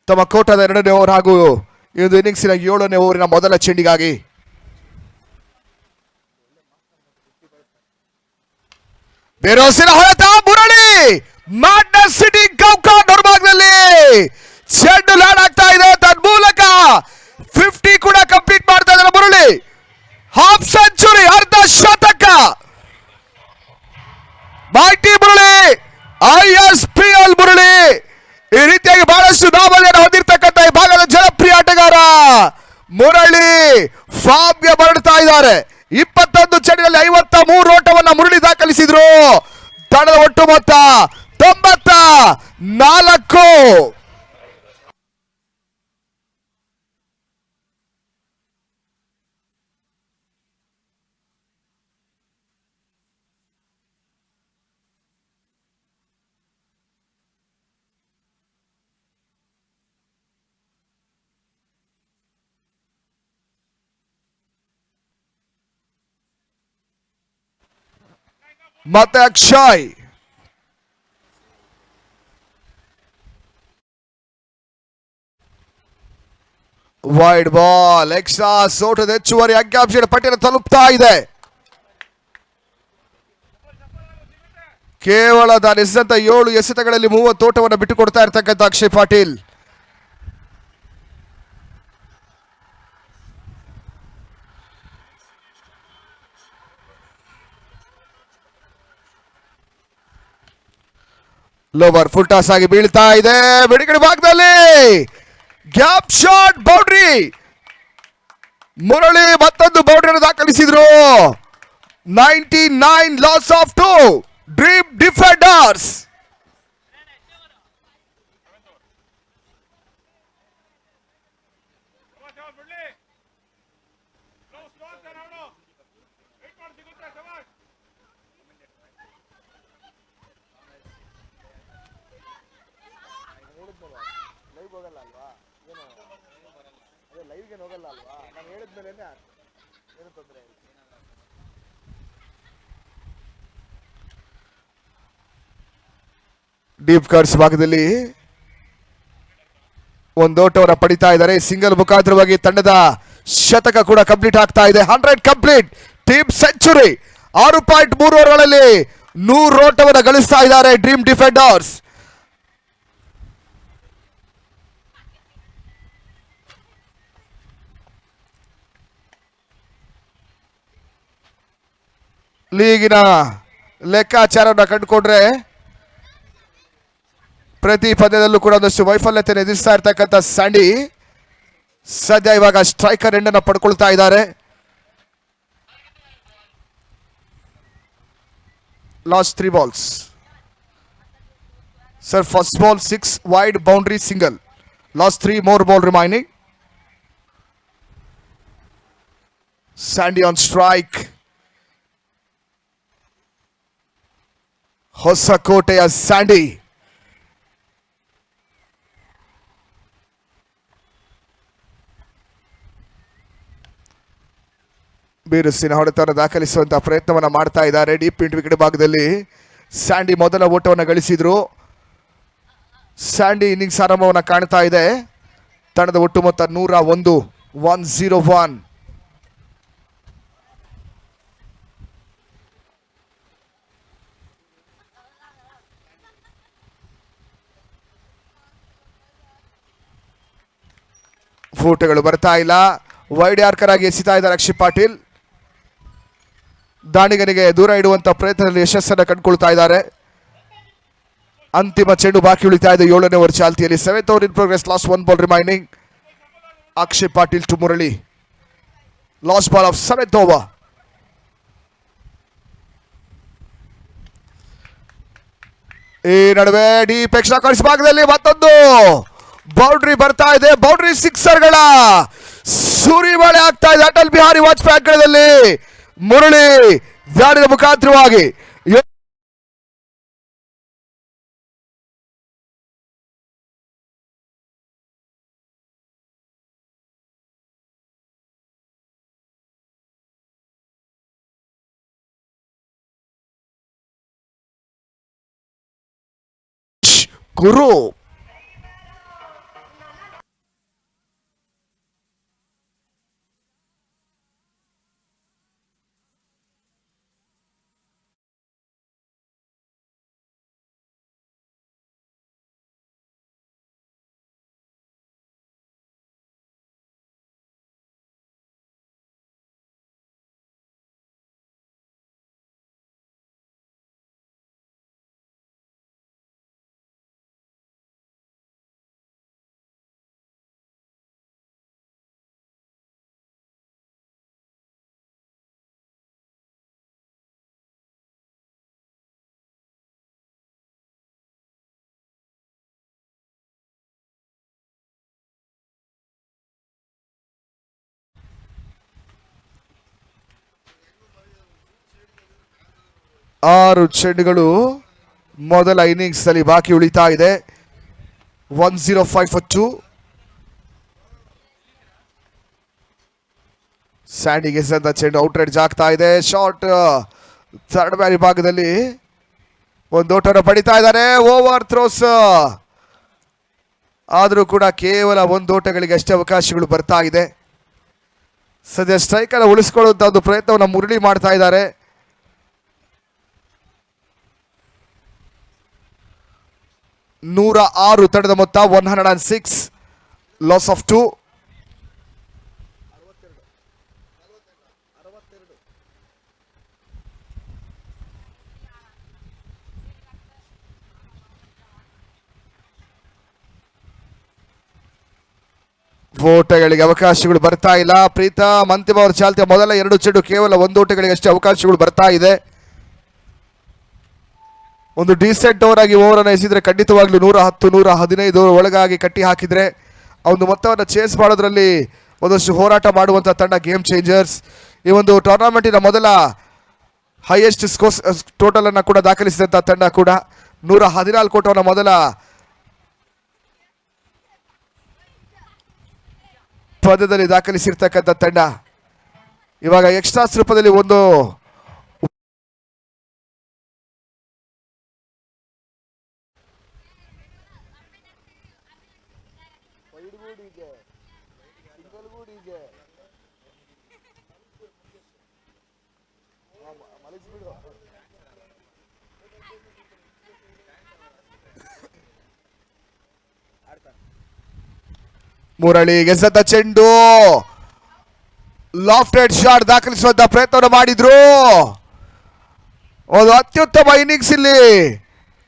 ತಮ್ಮ ಕೋಟದ 2ನೇ ಓವರ್ ಹಾಗೂ ಈ ಒಂದು ಇನ್ನಿಂಗ್ಸಿನ 7ನೇ ಓವರಿನ ಮೊದಲ ಚೆಂಡಿಗಾಗಿ ಬೇರೋಸಿನ ಹೊಡೆತ. ಮುರಳಿ ಮ್ಯಾಡ್ನೆಸ್ ಸಿಟಿ ಗೌಕಾನ್ ಹೊರಭಾಗದಲ್ಲಿ ಚೆಂಡು ಲ್ಯಾಂಡ್ ಆಗ್ತಾ ಇದೆ. ತನ್ಮೂಲಕ 50 ಕೂಡ ಕಂಪ್ಲೀಟ್ ಮಾಡ್ತಾ ಇದ್ದಾರೆ ಮುರಳಿ. ಹಾಫ್ ಸೆಂಚುರಿ, ಅರ್ಧ ಶತಕ. ಮೈಟಿ ಮುರಳಿ, ISPL ಮುರಳಿ ಈ ರೀತಿಯಾಗಿ ಬಹಳಷ್ಟು ನಾವಲ್ಲಿಯನ್ನು ಹೊಂದಿರತಕ್ಕಂಥ ಈ ಭಾಗದ ಜನಪ್ರಿಯ ಆಟಗಾರ ಮುರಳಿ ಫಾರ್ಮ್ಗೆ ಮರಳುತ್ತಾ ಇದ್ದಾರೆ. 21 ಚೆಂಡಿನಲ್ಲಿ 53 ಓಟವನ್ನ ಮುರಳಿ ದಾಖಲಿಸಿದ್ರು. ತಂಡದ ಒಟ್ಟು ಮೊತ್ತ 94. ಮತ್ತೆ ಅಕ್ಷಯ್ ವೈಡ್ ಬಾಲ್ ಎಕ್ಸ್ಟ್ರಾ ಸೋಟದ ಹೆಚ್ಚುವರಿ ಅಂಕಿಅಂಶದ ಪಟ್ಟಿಯನ್ನು ತಲುಪ್ತಾ ಇದೆ. ಕೇವಲ ತಾನು ಎಸೆದಂತ 7 ಎಸೆತಗಳಲ್ಲಿ 30 ಓಟವನ್ನು ಬಿಟ್ಟು ಕೊಡ್ತಾ ಇರ್ತಕ್ಕಂಥ Akshay Patil. Lower full toss ಆಗಿ ಬೀಳ್ತಾ ಇದೆ. ಬಿಡುಗಡೆ ಭಾಗದಲ್ಲಿ ಗ್ಯಾಪ್ ಶಾಟ್ ಬೌಂಡ್ರಿ. ಮುರಳಿ ಮತ್ತೊಂದು ಬೌಂಡ್ರಿಯನ್ನು ದಾಖಲಿಸಿದ್ರು. 99 loss of 2 dream defenders. Deep cuts ಭಾಗದಲ್ಲಿ ಒಂದು ಓಟವನ್ನು ಪಡಿತಾ ಇದ್ದಾರೆ. ಸಿಂಗಲ್ ಮುಖಾಂತರವಾಗಿ ತಂಡದ ಶತಕ ಕೂಡ ಕಂಪ್ಲೀಟ್ ಆಗ್ತಾ ಇದೆ. 100 ಕಂಪ್ಲೀಟ್, ಟೀಮ್ ಸೆಂಚುರಿ. 6.3 ಓವರ್ಗಳಲ್ಲಿ 100 ಓಟವನ್ನು ಗಳಿಸ್ತಾ ಇದ್ದಾರೆ ಡ್ರೀಮ್ ಡಿಫೆಂಡರ್ಸ್. ಲೀಗಿನ ಲೆಕ್ಕಾಚಾರವನ್ನು ಕಂಡುಕೊಂಡ್ರೆ ಪ್ರತಿ ಪಂದ್ಯದಲ್ಲೂ ಕೂಡ ಒಂದಷ್ಟು ವೈಫಲ್ಯತೆ ಎದುರಿಸ್ತಾ ಇರ್ತಕ್ಕಂಥ ಸ್ಯಾಂಡಿ ಸದ್ಯ ಇವಾಗ ಸ್ಟ್ರೈಕರ್ ಎಂಡ್ ಅನ್ನು ಪಡ್ಕೊಳ್ತಾ ಇದ್ದಾರೆ. Last 3 balls sir. First ball 6 wide boundary single. Last 3 more ball remaining. Sandy on strike. ಹೊಸಕೋಟೆಯ ಸ್ಯಾಂಡಿ ಬಿರುಸಿನ ಹೊಡೆತವನ್ನು ದಾಖಲಿಸುವಂತಹ ಪ್ರಯತ್ನವನ್ನು ಮಾಡ್ತಾ ಇದ್ದಾರೆ. ಡೀಪ್ ಇಂಟ್ ವಿಕೆಟ್ ಭಾಗದಲ್ಲಿ ಸ್ಯಾಂಡಿ ಮೊದಲ ಓಟವನ್ನು ಗಳಿಸಿದ್ರು. ಸ್ಯಾಂಡಿ ಇನ್ನಿಂಗ್ಸ್ ಆರಂಭವನ್ನು ಕಾಣ್ತಾ ಇದೆ. ತಂಡದ ಒಟ್ಟು ಮೊತ್ತ 101, 101. ಫೂಟಗಳು ಬರ್ತಾ ಇಲ್ಲ. ವೈಡ್ ಯಾರ್ಕರ್ ಆಗಿ ಎಸಿತಾ ಇದ್ದಾರೆ ಅಕ್ಷಿತ್ ಪಾಟೀಲ್. ದಾಣಿಗನಿಗೆ ದೂರ ಇಡುವಂತ ಪ್ರಯತ್ನದಲ್ಲಿ ಯಶಸ್ಸನ್ನು ಕಂಡುಕೊಳ್ತಾ ಇದ್ದಾರೆ. ಅಂತಿಮ ಚೆಂಡು ಬಾಕಿ ಉಳಿತಾ ಇದೆ 7ನೇ ಓವರ್ ಚಾಲ್ತಿಯಲ್ಲಿ. 7th over in progress. Last 1 ball remaining. Akshit Patil to Murali. Last ball of 7th over. ಈ ನಡುವೆ ಡೀಪ್ ಎಕ್ಸ್ಟ್ರಾ ಕಾಯಿಸ್ ಭಾಗದಲ್ಲಿ ಮತ್ತೊಂದು ಬೌಂಡ್ರಿ ಬರ್ತಾ ಇದೆ. ಬೌಂಡ್ರಿ ಸಿಕ್ಸರ್ಗಳ ಸುರಿಮಳೆ ಆಗ್ತಾ ಇದೆ. ಅಟಲ್ ಬಿಹಾರಿ ವಾಜಪೇಯಿ ಅಂಕಣದಲ್ಲಿ ಮುರಳಿ ದಾಳಿಯ ಮುಖಾಂತರವಾಗಿ ಗುರು ಆರು ಚೆಂಡುಗಳು ಮೊದಲ ಇನ್ನಿಂಗ್ಸ್ ಅಲ್ಲಿ ಬಾಕಿ ಉಳಿತಾ ಇದೆ. 105 for 2. ಸ್ಯಾಂಡಿಗೆ ಸದ್ದ ಚೆಂಡು ಔಟ್ ರೇಟ್ ಆಗ್ತಾ ಇದೆ. ಶಾರ್ಟ್ ಥರ್ಡ್ ಬ್ಯಾರಿ ಭಾಗದಲ್ಲಿ ಒಂದು ಓಟವನ್ನು ಪಡಿತಾ ಇದ್ದಾರೆ. ಓವರ್ ಥ್ರೋಸ್ ಆದರೂ ಕೂಡ ಕೇವಲ ಒಂದು ಓಟಗಳಿಗೆ ಅಷ್ಟೇ ಅವಕಾಶಗಳು ಬರ್ತಾ ಇದೆ. ಸದ್ಯ ಸ್ಟ್ರೈಕನ್ನು ಉಳಿಸ್ಕೊಳ್ಳುವಂತ ಒಂದು ಪ್ರಯತ್ನವನ್ನು ಮುರಳಿ ಮಾಡ್ತಾ ಇದ್ದಾರೆ. ನೂರ 6 ತಂಡದ ಮೊತ್ತ. 106, ಲಾಸ್ ಆಫ್ 2. ಓಟಗಳಿಗೆ ಅವಕಾಶಗಳು ಬರ್ತಾ ಇಲ್ಲ. ಪ್ರೀತಮ್ ಅಂತಿಮ ಅವರ ಚಾಲ್ತಿಯ ಮೊದಲ 2 ಚೆಂಡು ಕೇವಲ ಒಂದು ಓಟಗಳಿಗೆ ಅಷ್ಟೇ ಅವಕಾಶಗಳು ಬರ್ತಾ ಇದೆ. ಒಂದು ಡೀಸೆಂಟ್ ಓವರ್ ಆಗಿ ಓವರ್ ಅನ್ನು ಎಸೆದ್ರೆ ಖಂಡಿತವಾಗ್ಲೂ 110, 115 ಒಳಗಾಗಿ ಕಟ್ಟಿ ಹಾಕಿದ್ರೆ ಆ ಒಂದು ಮೊತ್ತವನ್ನು ಚೇಸ್ ಮಾಡೋದ್ರಲ್ಲಿ ಒಂದಷ್ಟು ಹೋರಾಟ ಮಾಡುವಂಥ ತಂಡ ಗೇಮ್ ಚೇಂಜರ್ಸ್. ಈ ಒಂದು ಟೂರ್ನಮೆಂಟಿನ ಮೊದಲ ಹೈಯೆಸ್ಟ್ ಸ್ಕೋರ್ ಟೋಟಲ್ ಅನ್ನು ಕೂಡ ದಾಖಲಿಸಿದಂಥ ತಂಡ ಕೂಡ 114 ಓಟವನ್ನು ಮೊದಲ ಪಂದ್ಯದಲ್ಲಿ ದಾಖಲಿಸಿರ್ತಕ್ಕಂಥ ತಂಡ ಇವಾಗ ಎಕ್ಸ್ಟ್ರಾಸ್ ರೂಪದಲ್ಲಿ ಒಂದು ಮುರಳಿ ಗೆಸದ ಚೆಂಡು ಲಾಫ್ಟೆಡ್ ಶಾಟ್ ದಾಖಲಿಸುವಂತ ಪ್ರಯತ್ನವನ್ನು ಮಾಡಿದ್ರು. ಒಂದು ಅತ್ಯುತ್ತಮ ಇನ್ನಿಂಗ್ಸ್ ಇಲ್ಲಿ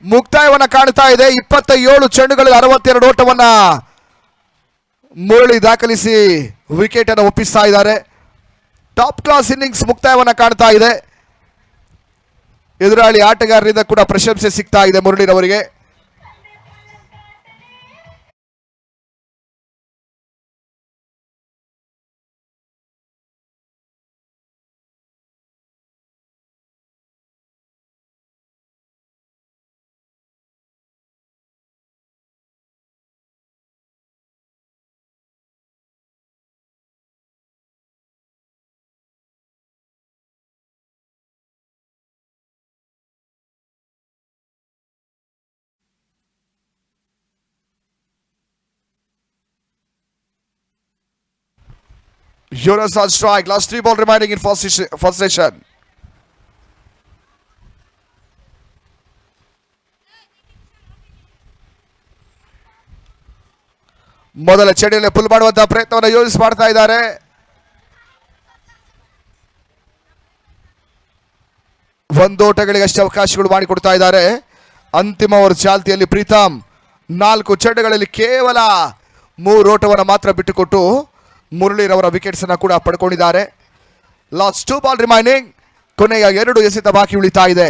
ಮುಕ್ತಾಯವನ್ನ ಕಾಣ್ತಾ ಇದೆ. 27 ಚೆಂಡುಗಳಲ್ಲಿ 62 ಓಟವನ್ನ ಮುರಳಿ ದಾಖಲಿಸಿ ವಿಕೆಟ್ ಅನ್ನು ಒಪ್ಪಿಸ್ತಾ ಇದ್ದಾರೆ. ಟಾಪ್ ಕ್ಲಾಸ್ ಇನ್ನಿಂಗ್ಸ್ ಮುಕ್ತಾಯವನ್ನ ಕಾಣ್ತಾ ಇದೆ. ಎದುರಾಳಿ ಆಟಗಾರರಿಂದ ಕೂಡ ಪ್ರಶಂಸೆ ಸಿಗ್ತಾ ಇದೆ ಮುರಳಿರವರಿಗೆ. Jonas on strike. Last 3 ball remaining in first session. ಮೊದಲ ಚೆಂಡಿನಲ್ಲಿ ಪುಲ್ ಮಾಡುವಂತಹ ಪ್ರಯತ್ನವನ್ನು ಯೋಜಿಸಿ ಮಾಡ್ತಾ ಇದ್ದಾರೆ. ಒಂದೋಟಗಳಿಗೆ ಅಷ್ಟೇ ಅವಕಾಶಗಳು ಮಾಡಿಕೊಡ್ತಾ ಇದ್ದಾರೆ. ಅಂತಿಮ ಓವರ್ ಚಾಲ್ತಿಯಲ್ಲಿ ಪ್ರೀತಮ್ 4 ಚೆಂಡುಗಳಲ್ಲಿ ಕೇವಲ 3 ಓಟವನ್ನು ಮಾತ್ರ ಬಿಟ್ಟುಕೊಟ್ಟು ಮುರಳಿರವರ ವಿಕೆಟ್ಸ್ ಅನ್ನು ಕೂಡ ಪಡ್ಕೊಂಡಿದ್ದಾರೆ. Last 2 ball remaining. ಕೊನೆಯ 2 ಎಸೆತ ಬಾಕಿ ಉಳಿತಾ ಇದೆ.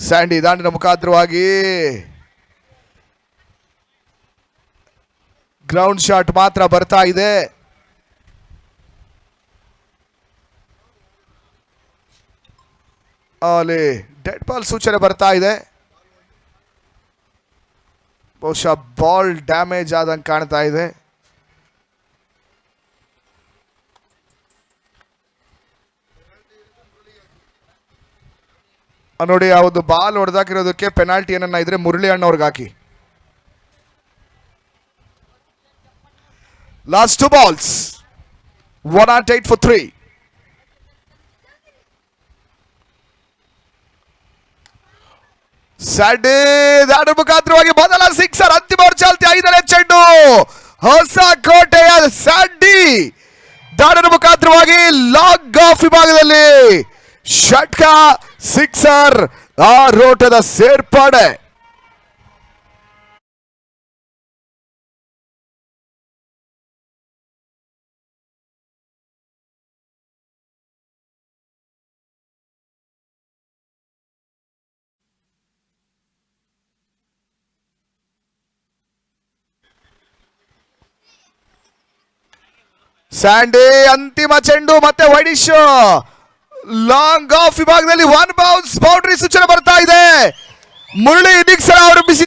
ಸ್ಯಾಂಡಿ ದಾಂಡಿನ ಮುಖಾಂತರವಾಗಿ ಗ್ರೌಂಡ್ ಶಾಟ್ ಮಾತ್ರ ಬರ್ತಾ ಇದೆ. ಅಲ್ಲಿ ಡೆಡ್ ಬಾಲ್ ಸೂಚನೆ ಬರ್ತಾ ಇದೆ. ಬಹುಶಃ ಬಾಲ್ ಡ್ಯಾಮೇಜ್ ಆದಂಗೆ ಕಾಣ್ತಾ ಇದೆ. ನೋಡಿ ಆ ಒಂದು ಬಾಲ್ ಹೊಡೆದಾಕಿರೋದಕ್ಕೆ ಪೆನಾಲ್ಟಿ ಏನನ್ನ ಇದ್ರೆ ಮುರಳಿ ಅಣ್ಣವ್ರಿಗೆ ಹಾಕಿ. Last 2 balls 108 for 3. ಸ್ಯಾಂಡಿ ದಾಂಡು ಮುಖಾಂತರವಾಗಿ ಮೊದಲ ಸಿಕ್ಸರ್. ಅಂತಿಮ ಓವರ್ ಚಾಲ್ತಿ 5ನೇ ಚೆಂಡು. ಹೊಸ ಕೋಟೆಯ ಸ್ಯಾಂಡಿ ದಾಂಡಿನ ಮುಖಾಂತರವಾಗಿ ಲಾಂಗ್ ಆಫ್ ವಿಭಾಗದಲ್ಲಿ ಷಟ್ಕ ಸಿಕ್ಸರ್. ಆ ರೋಟದ ಸೇರ್ಪಡೆ. ಸ್ಯಾಂಡಿ ಅಂತಿಮ ಚೆಂಡು ಮತ್ತೆ ವೈಡಿಶ್ ಲಾಂಗ್ ಆಫ್ ವಿಭಾಗದಲ್ಲಿ 1 ಬೌನ್ಸ್ ಬೌಂಡ್ರಿ ಸೂಚನೆ ಬರ್ತಾ ಇದೆ. ಮುರಳಿ ಇನ್ನಿಂಗ್ಸ್ ಆರಂಭಿಸಿ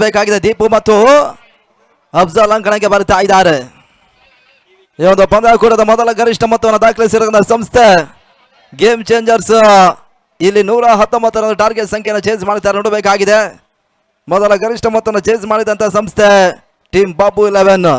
ನೋಡಬೇಕಾಗಿದೆ. ದೀಪು ಮತ್ತು ಅಫ್ಜಲ್ ಅಂಕಣಕ್ಕೆ ಬರ್ತಾ ಇದ್ದಾರೆ. ಈ ಒಂದು ಪಂದ್ಯಾಕೂಟದ ಮೊದಲ ಗರಿಷ್ಠ ಮೊತ್ತವನ್ನು ದಾಖಲಿಸಿರುವ ಸಂಸ್ಥೆ ಗೇಮ್ ಚೇಂಜರ್ಸ್ ಇಲ್ಲಿ 119 ಟಾರ್ಗೆಟ್ ಸಂಖ್ಯೆಯನ್ನು ಚೇಂಜ್ ಮಾಡ್ತಾರೆ ನೋಡಬೇಕಾಗಿದೆ. ಮೊದಲ ಗರಿಷ್ಠ ಮೊತ್ತವನ್ನು ಚೇಂಜ್ ಮಾಡಿದಂತ ಸಂಸ್ಥೆ ಟೀಮ್ ಬಾಬು 11.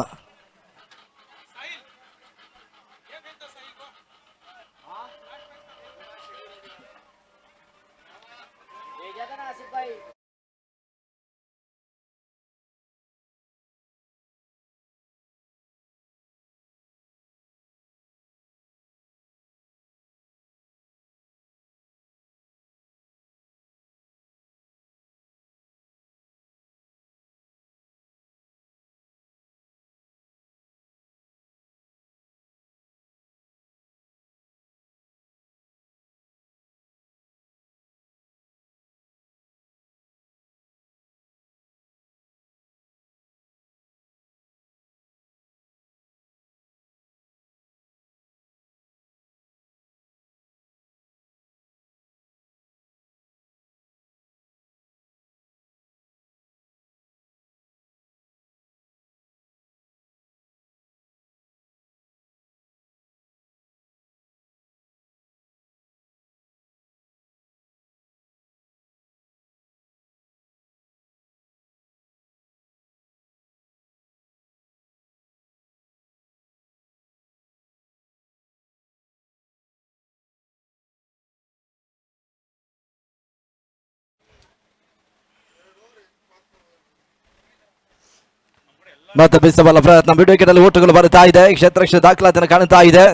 ಮತ್ತೆ ಬಿಸಬಲ್ಲ ಪ್ರಯತ್ನ ಬಿಡುವಿಕೆಯಲ್ಲಿ ಓಟುಗಳು ಬರ್ತಾ ಇದೆ. ಕ್ಷೇತ್ರಕ್ಷ ದಾಖಲಾತಿಯನ್ನು ಕಾಣುತ್ತಾ ಇದೆ.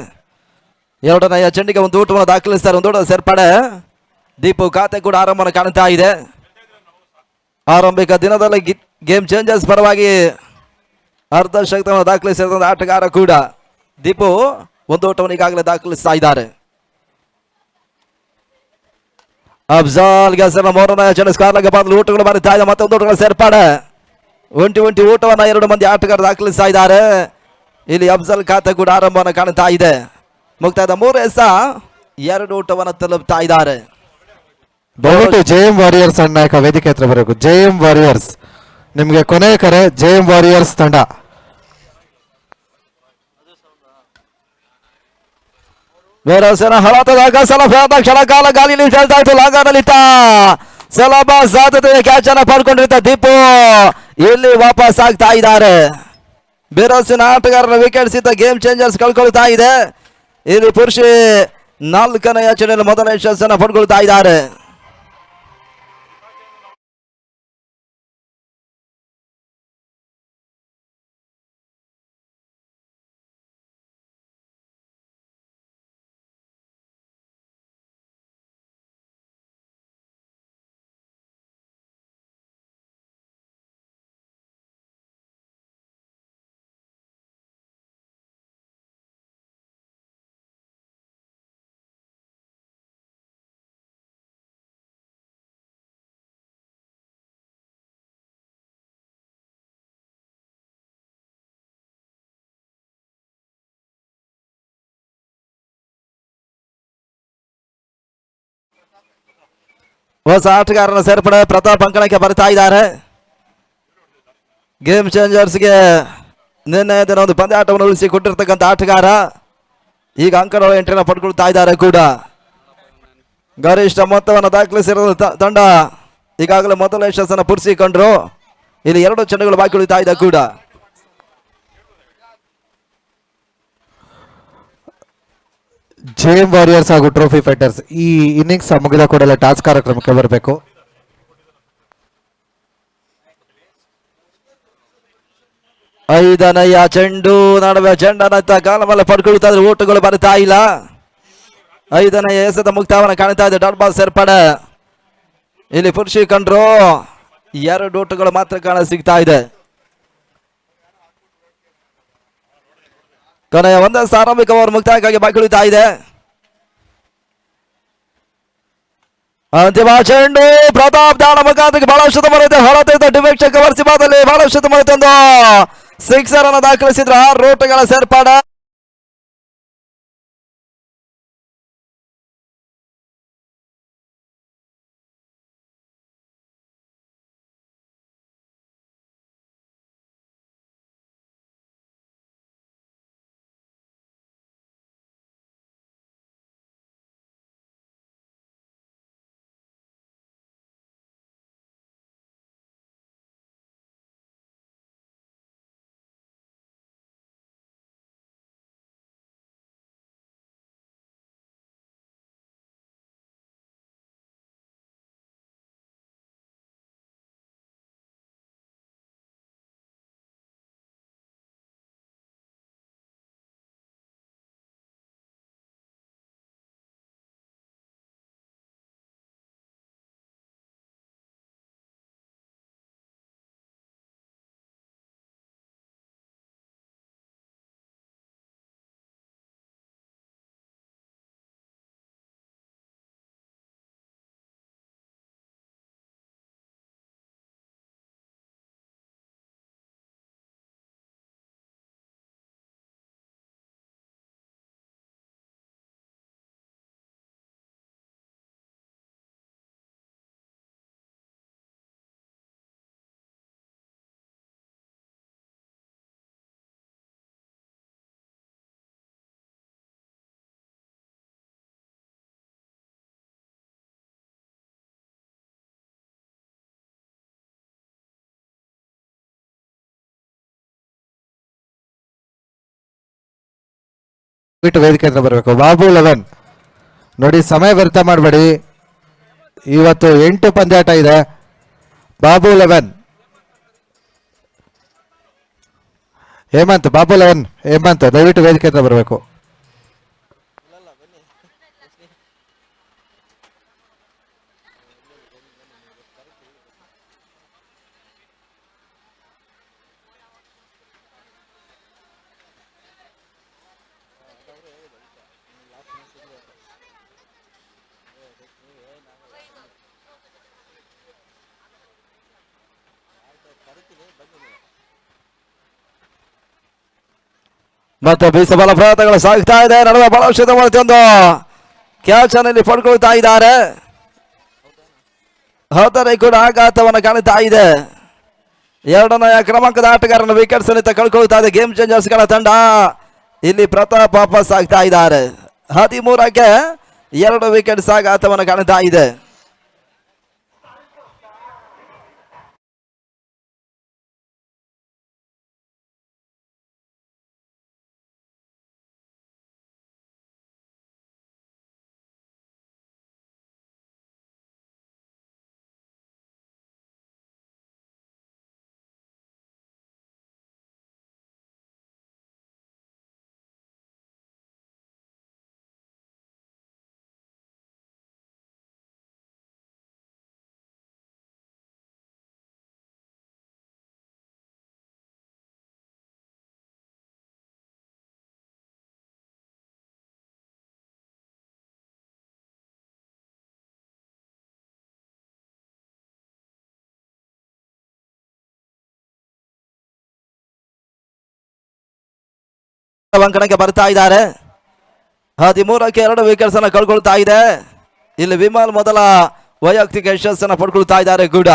ಎರಡನೆಯ ಚೆಂಡಿಗೆ ಒಂದು ಊಟವನ್ನು ದಾಖಲಿಸ್ತಾರೆ. ಒಂದು ಊಟ ಸೇರ್ಪಡೆ. ದೀಪು ಖಾತೆ ಕೂಡ ಆರಂಭವನ್ನು ಕಾಣುತ್ತಾ ಇದೆ. ಆರಂಭಿಕ ದಿನದಲ್ಲಿ ಗೇಮ್ ಚೇಂಜರ್ಸ್ ಪರವಾಗಿ ಅರ್ಧ ಶಕ್ತಿಯನ್ನು ದಾಖಲಿಸಿದ ಆಟಗಾರ ಕೂಡ ದೀಪು ಒಂದು ಓಟವನ್ನು ಈಗಾಗಲೇ ದಾಖಲಿಸ್ತಾ ಇದ್ದಾರೆ. ಅಫ್ಜಲ್ ಗೆಸರ ಮೂರನೆಯ ಚೆಂಡು ಸ್ಕಾರ್ಲಗೆ ಬದಲು ಊಟಗಳು ಬರ್ತಾ ಇದೆ. ಮತ್ತೊಂದು ಊಟಗಳ ಸೇರ್ಪಡೆ. ಒಂಟಿ ಊಟವನ್ನ 2 ಮಂದಿ ಆಟಗಾರರು ದಾಖಲಿಸ್ತಾ ಇದ್ದಾರೆ. ಇಲ್ಲಿ ಅಫ್ಜಲ್ ಖಾತೆ ಕೂಡ ಆರಂಭವನ್ನು ಕಾಣುತ್ತಾ ಇದೆ. ಮುಕ್ತಾಯದ 3 ಎಸ 2 ಊಟವನ್ನು ತಲುಪ್ತಾ ಇದ್ದಾರೆ. ದಯವಿಟ್ಟು JM ವಾರಿಯರ್ಸ್ ನಾಯಕ ವೇದಿಕೆ ಹತ್ರ ಬರಬೇಕು. JM ವಾರಿಯರ್ಸ್ ನಿಮಗೆ ಕೊನೆಯ ಕರೆ. JM ವಾರಿಯರ್ಸ್ ತಂಡ ಬೇರಸೇನ ಹಳತದಾಗ ಸಲಭ್ಯಾದ ಕ್ಷಣಕಾಲ ಗಾಲಿಯಲ್ಲಿ ಚೆಲ್ತಾ ಇತ್ತು. ಲಾಂಗಾನಲ್ಲಿತ್ತ ಸಲಭ ಸಾಧ್ಯತೆ ಕ್ಯಾಚ್ ಅನ್ನ ಪಡ್ಕೊಂಡಿರ್ತ ದೀಪು ಇಲ್ಲಿ ವಾಪಸ್ ಆಗ್ತಾ ಇದ್ದಾರೆ. ಬೇರಸಿನ ಆಟಗಾರರ ವಿಕೆಟ್ ಸಿದ್ಧ ಗೇಮ್ ಚೇಂಜರ್ಸ್ ಕಳ್ಕೊಳ್ತಾ ಇದೆ. ಇಲ್ಲಿ ಪುರುಷಿ 4ನೇ ಯೋಚನೆಯಲ್ಲಿ ಮೊದಲ ಯಶಸ್ಸನ್ನು ಪಡ್ಕೊಳ್ತಾ ಇದ್ದಾರೆ. ಹೊಸ ಆಟಗಾರನ ಸೇರ್ಪಡೆ ಪ್ರತಾಪ್ ಅಂಕಣಕ್ಕೆ ಬರ್ತಾ ಇದ್ದಾರೆ. ಗೇಮ್ ಚೇಂಜರ್ಸ್ಗೆ ನಿನ್ನೆ ದಿನ ಒಂದು ಪಂದ್ಯಾಟವನ್ನು ಉಳಿಸಿ ಕೊಟ್ಟಿರ್ತಕ್ಕಂಥ ಆಟಗಾರ ಈಗ ಅಂಕಗಳ ಎಂಟ್ರಿನ ಪಡ್ಕೊಳ್ತಾ ಇದ್ದಾರೆ ಕೂಡ. ಗರಿಷ್ಠ ಮೊತ್ತವನ್ನು ದಾಖಲಿಸಿರುವ ತಂಡ ಈಗಾಗಲೇ ಮೊದಲ ಯಶಸ್ಸನ್ನು ಪುರಿಸಿಕೊಂಡ್ರು. ಇಲ್ಲಿ 2 ಚೆಂಡುಗಳು ಬಾಕಿ ಉಳಿತಾ ಇದೆ ಕೂಡ. JM ವಾರಿಯರ್ಸ್ ಹಾಗೂ ಟ್ರೋಫಿ ಫೈಟರ್ಸ್ ಈ ಇನ್ನಿಂಗ್ಸ್ ಮುಗಿದ ಕೂಡಲೇ ಟಾಸ್ ಕಾರ್ಯಕ್ರಮಕ್ಕೆ ಬರಬೇಕು. ಐದನೆಯ ಚೆಂಡು ನಡುವೆ ಚೆಂಡನ್ನ ಕಾಲ ಮೇಲೆ ಪಡ್ಕೊಳ್ತಾ ಇದ್ರೆ ಓಟುಗಳು ಬರ್ತಾ ಇಲ್ಲ. 5ನೇ ಎಸೆತ ಮುಕ್ತಾಯವನ್ನು ಕಾಣ್ತಾ ಇದೆ. ಡಾಟ್ ಬಾಲ್ ಸೇರ್ಪಡೆ. ಇಲ್ಲಿ ಪುರುಷಿ ಕಂಡ್ರು 2 ಓಟುಗಳು ಮಾತ್ರ ಕಾಣ ಸಿಗ್ತಾ ಇದೆ. ಕೊನೆಯ 1 ಆರಂಭಿಕ ಓವರ್ ಮುಕ್ತಾಯಕ್ಕಾಗಿ ಬಾಕಿ ಉಳಿತಾ ಇದೆ. ಅಂತಿಮ ಚೆಂಡು ಪ್ರತಾಪ್ ದಾಳ ಮುಖಾಂತರ ಬಹಳಷ್ಟು ಬರುತ್ತೆ. ಹೊರತೈತ ಡಿಫೆಕ್ಟ್ ಕವರ್ ಸಿಬಾದಲ್ಲಿ ಬಹಳಷ್ಟು ಬರುತ್ತೆ. ಒಂದು 6 ಅನ್ನು ದಾಖಲಿಸಿದ್ರು. 6 ಓಟಗಳ ಸೇರ್ಪಾಡೆ. ಬಿಟ್ಟು ವೇದಿಕೆ ಹತ್ರ ಬರಬೇಕು. ಬಾಬು 11 ನೋಡಿ, ಸಮಯ ವ್ಯರ್ಥ ಮಾಡಬೇಡಿ. ಇವತ್ತು 8 ಪಂದ್ಯಾಟ ಇದೆ. ಬಾಬು 11 ಹೇಮಂತ್, ಬಾಬು 11 ಹೇಮಂತ್ ದಯವಿಟ್ಟು ವೇದಿಕೆ ಹತ್ರ ಬರಬೇಕು. ಮತ್ತೆ ಬೀಸಬಲ ಪ್ರಯತ್ನಗಳು ಸಾಗ್ತಾ ಇದೆ. ನಡುವೆ ಬಹಳಷ್ಟು ಒಂದು ಕ್ಯಾಚ್ ಅನ್ನು ಪಡ್ಕೊಳ್ತಾ ಇದ್ದಾರೆ. ಹೋದರೆ ಕೂಡ ಆಘಾತವನ್ನು ಕಾಣುತ್ತಾ ಇದೆ. ಎರಡನೆಯ ಕ್ರಮಾಂಕದ ಆಟಗಾರನ ವಿಕೆಟ್ ಸಹಿತ ಕಳ್ಕೊಳ್ತಾ ಇದೆ ಗೇಮ್ ಚೇಂಜರ್ಸ್ಗಳ ತಂಡ. ಇಲ್ಲಿ ಪ್ರತಾಪ್ ವಾಪಸ್ ಆಗ್ತಾ ಇದ್ದಾರೆ. 13ಕ್ಕೆ 2 ವಿಕೆಟ್ಸ್ ಆಘಾತವನ್ನು ಕಾಣುತ್ತಾ ಇದೆ. ಅಂಕಣಕ್ಕೆ ಬರ್ತಾ ಇದ್ದಾರೆ. 13ಕ್ಕೆ 2 ವಿಕೆಟ್ಸ್ ಅನ್ನು ಕಳ್ಕೊಳ್ತಾ ಇದೆ. ಇಲ್ಲಿ ವಿಮಲ್ ಮೊದಲ ವೈಯಕ್ತಿಕ ಯಶಸ್ಸನ್ನು ಪಡ್ಕೊಳ್ತಾ ಇದ್ದಾರೆ ಕೂಡ.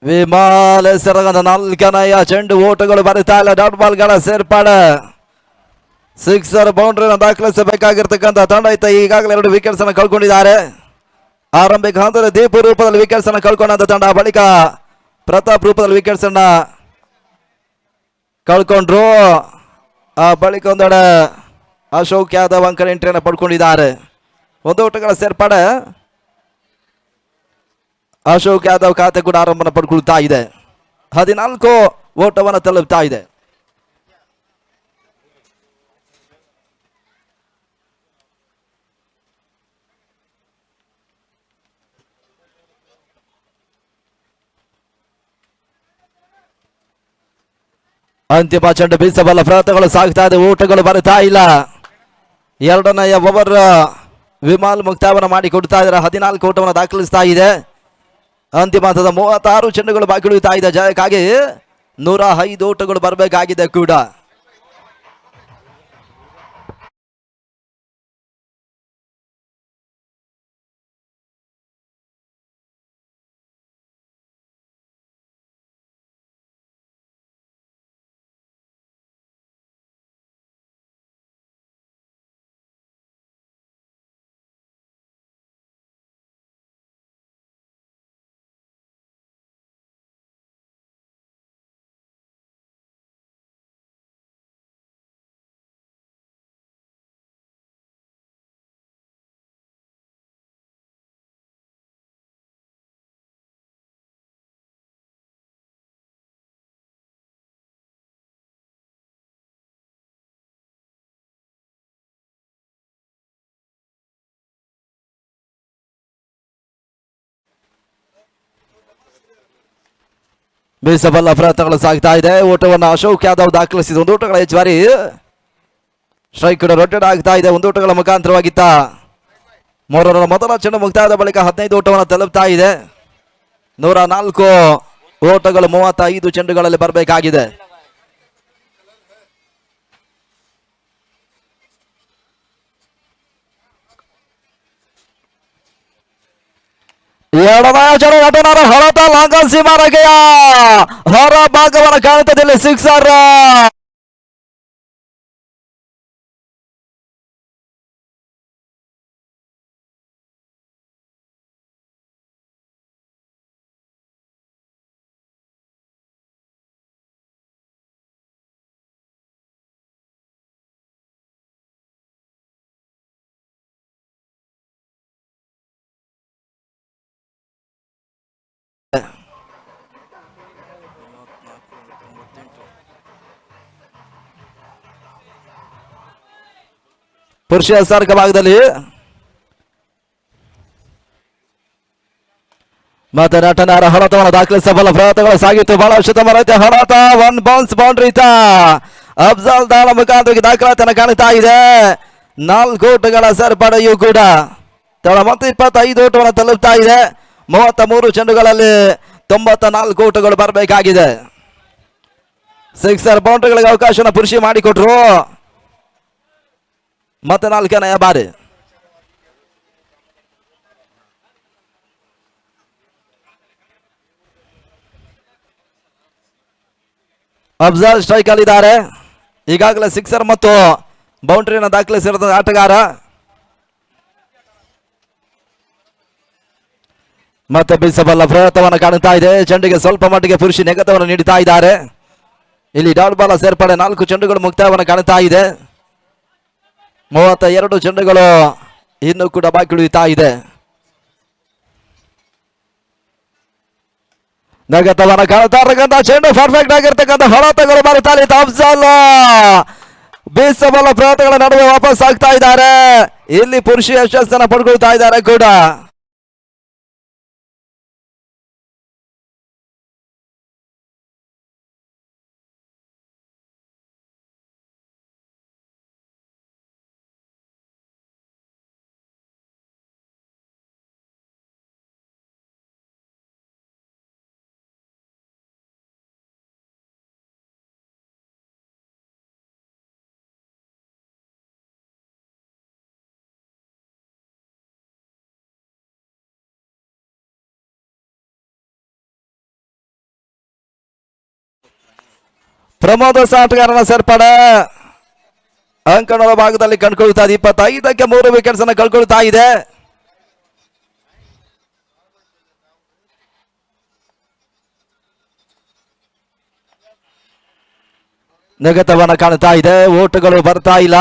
ವಿಮಲ್ ಸೆರಗದ 4ನೆಯ ಚೆಂಡು ಓಟಗಳು ಬರುತ್ತಾ ಇಲ್ಲ. ಡಾಟ್ ಬಾಲ್ಗಳ ಸೇರ್ಪಾಡೆ, ಸಿಕ್ಸರ್ ಬೌಂಡ್ರಿನ ದಾಖಲಿಸಬೇಕಾಗಿರ್ತಕ್ಕಂಥ ತಂಡ ಇತ್ತ. ಈಗಾಗಲೇ 2 ವಿಕೆಟ್ಸ್ ಅನ್ನು ಕಳ್ಕೊಂಡಿದ್ದಾರೆ. ಆರಂಭಿಕ ಹಂತದಲ್ಲಿ ದೀಪು ರೂಪದಲ್ಲಿ ವಿಕೆಟ್ಸ್ ಅನ್ನು ಕಳ್ಕೊಂಡಂತ ತಂಡ ಬಳಿಕ ಪ್ರತಾಪ್ ರೂಪದಲ್ಲಿ ವಿಕೆಟ್ಸ್ ಅನ್ನ ಕಳ್ಕೊಂಡ್ರು. ಆ ಬಳಿಕ ಒಂದೆಡೆ ಅಶೋಕ್ ಯಾದವ್ ಅಂಕಣ ಎಂಟ್ರಿಯನ್ನು ಪಡ್ಕೊಂಡಿದ್ದಾರೆ. 1 ಓಟಗಳ ಸೇರ್ಪಡೆ ಅಶೋಕ್ ಯಾದವ್ ಖಾತೆ ಕೂಡ ಆರಂಭನ ಪಡ್ಕೊಳ್ತಾ ಇದೆ. 14 ಓಟವನ್ನು ತಲುಪ್ತಾ ಇದೆ. ಅಂತಿಮ ಚೆಂಡು ಬೀಸಬಲ್ಲ ಪ್ರಯತ್ನಗಳು ಸಾಗ್ತಾ ಇದೆ. ಓಟಗಳು ಬರುತ್ತಾ ಇಲ್ಲ. ಎರಡನೆಯ ಓವರ್ ವಿಮಲ್ ಮುಕ್ತಾಯವನ್ನು ಮಾಡಿ ಕೊಡ್ತಾ ಇದ್ದಾರೆ. 14 ಓಟವನ್ನು ದಾಖಲಿಸ್ತಾ ಇದೆ. ಅಂತಿಮ ಹಂತದ 36 ಚೆಂಡುಗಳು ಬಾಕಿ ಉಳಿತಾ ಇದೆ. ಜಯಕ್ಕಾಗಿ 105 ಓಟಗಳು ಬರಬೇಕಾಗಿದೆ ಕೂಡ. ಬೀಸಬಲ್ಲ ಪ್ರಯತ್ನಗಳು ಸಾಗ್ತಾ ಇದೆ. ಓಟವನ್ನು ಅಶೋಕ್ ಯಾದವ್ ದಾಖಲಿಸಿದ. 1 ಓಟಗಳ ಹೆಚ್ಚುವರಿ. ಸ್ಟ್ರೈಕ್ ಕೂಡ ರೊಟೇಟ್ ಆಗ್ತಾ ಇದೆ. 1 ಓಟಗಳ ಮುಖಾಂತರವಾಗಿತ್ತ. ಮೊದಲ ಚೆಂಡು ಮುಕ್ತಾಯದ ಬಳಿಕ 15 ಓಟವನ್ನು ತಲುಪ್ತಾ ಇದೆ. 104 ಓಟಗಳು 35 ಚೆಂಡುಗಳಲ್ಲಿ ಬರಬೇಕಾಗಿದೆ. ಎರಡನೆಯ ಚೆಂಡು ನಟನರ ಹೊರತ ಲಾಂಗ ಸೀಮಾರಗೆಯ ಹೊರ ಭಾಗವನ್ನು ಕಾಣುತ್ತದೆ. ಸಿಕ್ಸರ್ ಪುರುಷ ಸಾರ್ಕ ಭಾಗದಲ್ಲಿ ಮತ್ತೆ ನಟನಾರ ಹೊರತವನ್ನು ದಾಖಲಿಸಬಲ್ಲ ಪ್ರಯತ್ನಗಳು ಸಾಗಿತ್ತು. ಬಹಳ ಉತ್ತಮ ರೀತಿಯ ಹೊರತ, ಒನ್ ಬೌನ್ಸ್ ಬೌಂಡ್ರಿ ಅಫ್ಜಲ್ ದಾಳ ಮುಖಾಂತರ ದಾಖಲಾತಿಯನ್ನು ಕಾಣ್ತಾ ಇದೆ. 4 ಓಟಗಳ ಸೇರ್ಪಡೆಯೂ ಕೂಡ ತಳ ಮತ್ತೆ 25 ಓಟವನ್ನು ತಲುಪ್ತಾ ಇದೆ. 33 ಚೆಂಡುಗಳಲ್ಲಿ 94 ಓಟಗಳು ಬರಬೇಕಾಗಿದೆ. ಸಿಕ್ಸರ್ ಬೌಂಡ್ರಿಗಳಿಗೆ ಅವಕಾಶವನ್ನು ಪುರುಷಿ ಮಾಡಿಕೊಟ್ರು. ಮತ್ತೆ 4ನೇ ಬಾರಿ ಅಫ್ಜಲ್ ಸ್ಟ್ರೈಕ್ ಅಲ್ಲಿದ್ದಾರೆ. ಈಗಾಗಲೇ ಸಿಕ್ಸರ್ ಮತ್ತು ಬೌಂಡ್ರಿಯನ್ನು ದಾಖಲಿಸಿರುವ ಆಟಗಾರ. ಮತ್ತೆ ಬೀಸಬಲ್ಲ ಪ್ರಯತ್ನವನ್ನು ಕಾಣುತ್ತಾ ಇದೆ. ಚೆಂಡಿಗೆ ಸ್ವಲ್ಪ ಮಟ್ಟಿಗೆ ಪುರುಷಿ ನೆಗೆತವನ್ನು ನೀಡುತ್ತಾ ಇದ್ದಾರೆ. ಇಲ್ಲಿ ಡಾಟ್ ಬಾಲ್ ಸೇರ್ಪಡೆ 4 ಚೆಂಡುಗಳು ಮುಕ್ತಾಯವನ್ನು ಕಾಣುತ್ತಾ ಇದೆ. 32 ಚೆಂಡುಗಳು ಇನ್ನೂ ಕೂಡ ಬಾಕಿ ಉಳಿಯುತ್ತಾ ಇದೆ. ನಗತವನ್ನ ಕಾಣ್ತಾ ಇರತಕ್ಕಂಥ ಚೆಂಡು ಪರ್ಫೆಕ್ಟ್ ಆಗಿರ್ತಕ್ಕಂಥ ಹೊರತಗಳು ಬರುತ್ತಾರೆ. ಅಫ್ಜಲ್ ಬೀಸಬಲ್ಲ ಪ್ರಯತ್ನಗಳ ನಡುವೆ ವಾಪಸ್ ಆಗ್ತಾ ಇದ್ದಾರೆ. ಇಲ್ಲಿ ಪುರುಷ ಯಶಸ್ಸನ್ನು ಪಡ್ಕೊಳ್ತಾ ಇದ್ದಾರೆ ಕೂಡ. ಪ್ರಮೋದ ಆಟಗಾರನ ಸೇರ್ಪಡೆ ಅಂಕಣದ ಭಾಗದಲ್ಲಿ ಕಂಡುಕೊಳ್ತಾ ಇದೆ. 25ಕ್ಕೆ 3 ವಿಕೆಟ್ಸ್ ಅನ್ನು ಕಳ್ಕೊಳ್ತಾ ಇದೆ. ನೆಗೆತವನ್ನ ಕಾಣ್ತಾ ಇದೆ. ಓಟುಗಳು ಬರ್ತಾ ಇಲ್ಲ.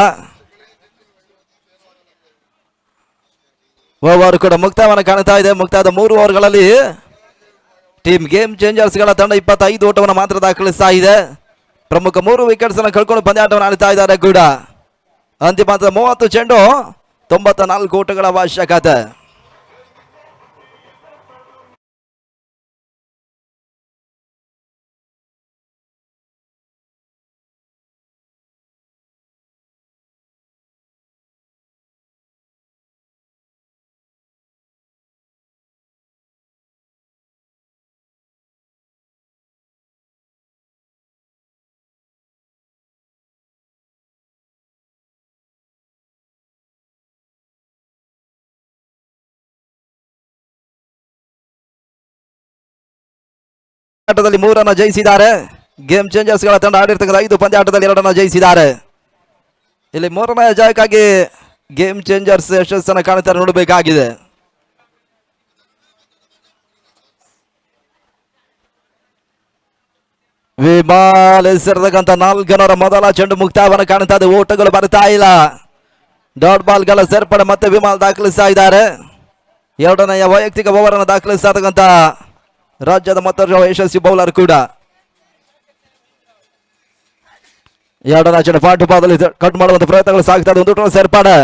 ಓವರ್ ಕೂಡ ಮುಕ್ತಾಯವನ್ನು ಕಾಣ್ತಾ ಇದೆ. ಮುಕ್ತಾಯದ 3 ಓವರ್ಗಳಲ್ಲಿ ಟೀಮ್ ಗೇಮ್ ಚೇಂಜರ್ಸ್ ಗಳ ತಂಡ 25 ಓಟವನ್ನು ಮಾತ್ರ ದಾಖಲಿಸ್ತಾ ಇದೆ. ಪ್ರಮುಖ 3 ವಿಕೆಟ್ಸ್ ಅನ್ನು ಕಳ್ಕೊಂಡು ಪಂದ್ಯಾಟವನ್ನು ಆಡ್ತಾ ಇದ್ದಾರೆ ಕೂಡ. ಅಂತಿಮ 30 ಚೆಂಡು 94 ಓಟಗಳ ಅವಶ್ಯಕತೆ. ಆಟದಲ್ಲಿ 3 ರನ್ನ ಜಯಿಸಿದ್ದಾರೆ. ಗೇಮ್ ಚೇಂಜರ್ಸ್ ಗಳ ತಂಡ ಆಡಿರ್ತಕ್ಕಂಥ 5 ಪಂದ್ಯಾಟದಲ್ಲಿ 2 ರನ್ನ ಜಯಿಸಿದ್ದಾರೆ. ಇಲ್ಲಿ 3ನೇ ಜಯಕ್ಕಾಗಿ ಗೇಮ್ ಚೇಂಜರ್ಸ್ ಯಶಸ್ಸನ್ನು ಕಾಣುತ್ತಾರೆ, ನೋಡಬೇಕಾಗಿದೆ. ವಿಮಾಲಿಸಿರ್ತಕ್ಕಂಥ 4 ಮೊದಲ ಚೆಂಡು ಮುಕ್ತಾಯವನ್ನು ಕಾಣುತ್ತಾ ಇದೆ. ಓಟಗಳು ಬರ್ತಾ ಇಲ್ಲ. ಡಾಟ್ ಬಾಲ್ಗಳ ಸೇರ್ಪಡೆ ಮತ್ತೆ ವಿಮಾಲ್ ದಾಖಲಿಸ್ತಾ ಇದ್ದಾರೆ. 2ನೇ ವೈಯಕ್ತಿಕ ಓವರ್ ಅನ್ನು ದಾಖಲಿಸ್ತಾ ಇರ್ತಕ್ಕಂಥ ರಾಜ್ಯದ ಮತ್ತೊಬ್ಬ ಯಶಸ್ವಿ ಬೌಲರ್ ಕೂಡ. 2ನೇ ಚೆಂಡು ಪಾಟು ಪಾದದಲ್ಲಿ ಕಟ್ ಮಾಡುವಂತ ಪ್ರಯತ್ನಗಳು ಸಾಗ್ತಾ ಇದೆ. 1 ಓಟಗಳ ಸೇರ್ಪಡೆ.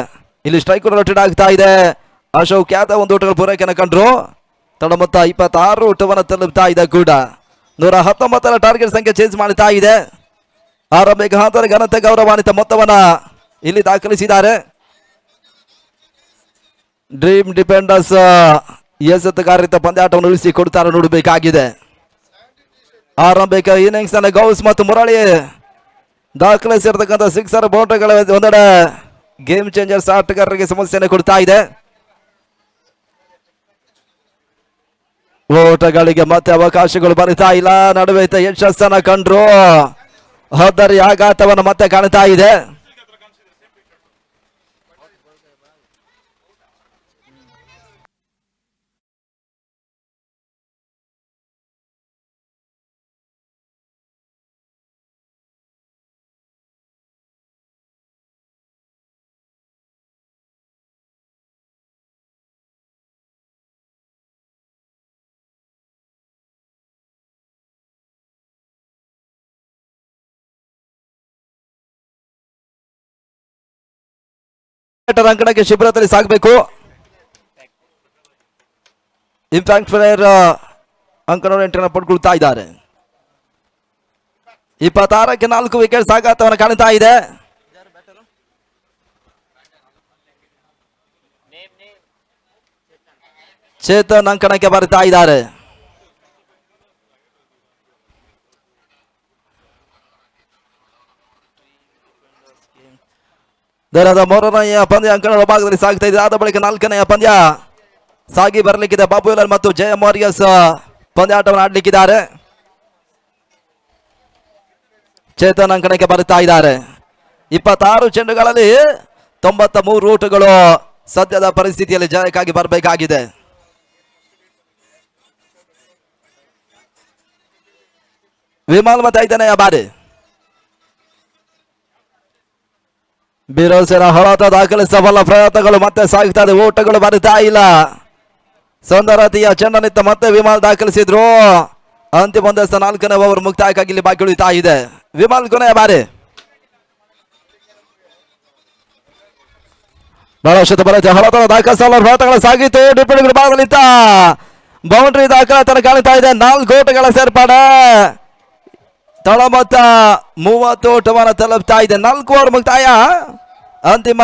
ಇಲ್ಲಿ ಸ್ಟ್ರೈಕ್ ರೊಟೇಟ್ ಆಗ್ತಾ ಇದೆ. ಅಶೋಕ್ ಯಾದವ್ 1 ಓಟಗಳ ಪೂರೈಕೆಯನ್ನು ಕಂಡ್ರು. ತಡ ಮೊತ್ತ 26 ಓಟವನ್ನು ತಲುಪ್ತಾ ಇದೆ ಕೂಡ. 119ರ ಟಾರ್ಗೆಟ್ ಸಂಖ್ಯೆ ಚೇಂಜ್ ಮಾಡ್ತಾ ಇದೆ. ಆರಂಭಿಕ ಹಂತದ ಘನತೆ ಗೌರವಾನ್ವಿತ ಮೊತ್ತವನ್ನ ಇಲ್ಲಿ ದಾಖಲಿಸಿದ್ದಾರೆ. ಡ್ರೀಮ್ ಡಿಪೆಂಡರ್ಸ್ ಎಸೆತಗಾರಿತ ಪಂದ್ಯಾಟವನ್ನು ಉಳಿಸಿ ಕೊಡ್ತಾರೆ, ನೋಡಬೇಕಾಗಿದೆ. ಆರಂಭಿಕ ಇನ್ನಿಂಗ್ಸ್ ನಲ್ಲಿ ಗೌಸ್ ಮತ್ತು ಮುರಳಿ ದಾಖಲಿಸಿರ್ತಕ್ಕಂಥ ಸಿಕ್ಸರ್ ಬೌಂಡ್ರಿಗಳ ಒಂದೆಡೆ ಗೇಮ್ ಚೇಂಜರ್ಸ್ ಆಟಗಾರರಿಗೆ ಸಮಸ್ಯೆಯನ್ನು ಕೊಡ್ತಾ ಇದೆ. ಓಟಗಳಿಗೆ ಮತ್ತೆ ಅವಕಾಶಗಳು ಬರ್ತಾ ಇಲ್ಲ. ನಡುವೆ ಯಶಸ್ಸನ್ನ ಕಂಡ್ರು. ಹದರಿ ಆಘಾತವನ್ನು ಮತ್ತೆ ಕಾಣ್ತಾ ಇದೆ. ಅಂಕಣಕ್ಕೆ ಶಿಬಿರದಲ್ಲಿ ಸಾಗಬೇಕು. ಇಂಪ್ಯಾಕ್ಟ್ ಪ್ಲೇಯರ್ ಅಂಕಣ ಎಂಟನ್ನು ಪಡ್ಕೊಳ್ತಾ ಇದ್ದಾರೆ. 26ಕ್ಕೆ 4 ವಿಕೆಟ್ ಸಾಗಾಟವನ್ನು ಕಾಣ್ತಾ ಇದೆ. ಚೇತನ್ ಅಂಕಣಕ್ಕೆ ಬರ್ತಾ ಇದ್ದಾರೆ. ದಿನದ 3ನೆಯ ಪಂದ್ಯ ಅಂಕಣ ಭಾಗದಲ್ಲಿ ಸಾಗ್ತಾ ಇದೆ. ಆದ ಬಳಿಕ 4ನೆಯ ಪಂದ್ಯ ಸಾಗಿ ಬರಲಿಕ್ಕಿದೆ. ಬಾಬುಲಾಲ್ ಮತ್ತು ಜಯಮ್ ವಾರಿಯರ್ಸ್ ಪಂದ್ಯಾಟವನ್ನು ಆಡಲಿಕ್ಕಿದ್ದಾರೆ. ಚೇತನ್ ಅಂಕಣಕ್ಕೆ ಬರುತ್ತಾ ಇದ್ದಾರೆ. 26 ಚೆಂಡುಗಳಲ್ಲಿ 93 ಓಟಗಳು ಸದ್ಯದ ಪರಿಸ್ಥಿತಿಯಲ್ಲಿ ಜಯಕ್ಕಾಗಿ ಬರಬೇಕಾಗಿದೆ. ವಿಮಲ್ ಮತ್ತೆ 5ನೆಯ ಬಾರಿ ಬಿರೋಸೆನ ಹೊರತ ದಾಖಲಿಸಬಲ್ಲ ಪ್ರಯತ್ನಗಳು ಮತ್ತೆ ಸಾಗ್ತಾ ಇದೆ. ಓಟಗಳು ಬರುತ್ತಾ ಇಲ್ಲ. ಸೌಂದರತಿಯ ಚೆಂಡನಿತ್ತ ಮತ್ತೆ ವಿಮಲ್ ದಾಖಲಿಸಿದ್ರು. ಅಂತಿಮ ಒಂದಸ್ಥ 4ನೇ ಓವರ್ ಮುಕ್ತಾಯಕ್ಕಾಗಿ ಇಲ್ಲಿ ಬಾಕಿ ಉಳಿತಾ ಇದೆ. ವಿಮಲ್ ಕೊನೆಯ ಬಾರಿ ಬಹಳಷ್ಟು ಬರುತ್ತೆ. ಹೊರತನ ದಾಖಲಿಸಬಲ್ಲ ಪ್ರಯತ್ನಗಳು ಸಾಗಿತ್ತು. ಡಿಪ್ಪಣಿಗಳ ಭಾಗದಲ್ಲಿದ್ದ ಬೌಂಡ್ರಿ ದಾಖಲಾತಿ ಕಾಣ್ತಾ ಇದೆ. 4 ಓಟಗಳ ಸೇರ್ಪಡೆ. ತಳಮೊತ್ತ 30 ಓಟವನ್ನು ತಲುಪ್ತಾ ಇದೆ. 4 ಓವರ್ ಮುಕ್ತಾಯ. ಅಂತಿಮ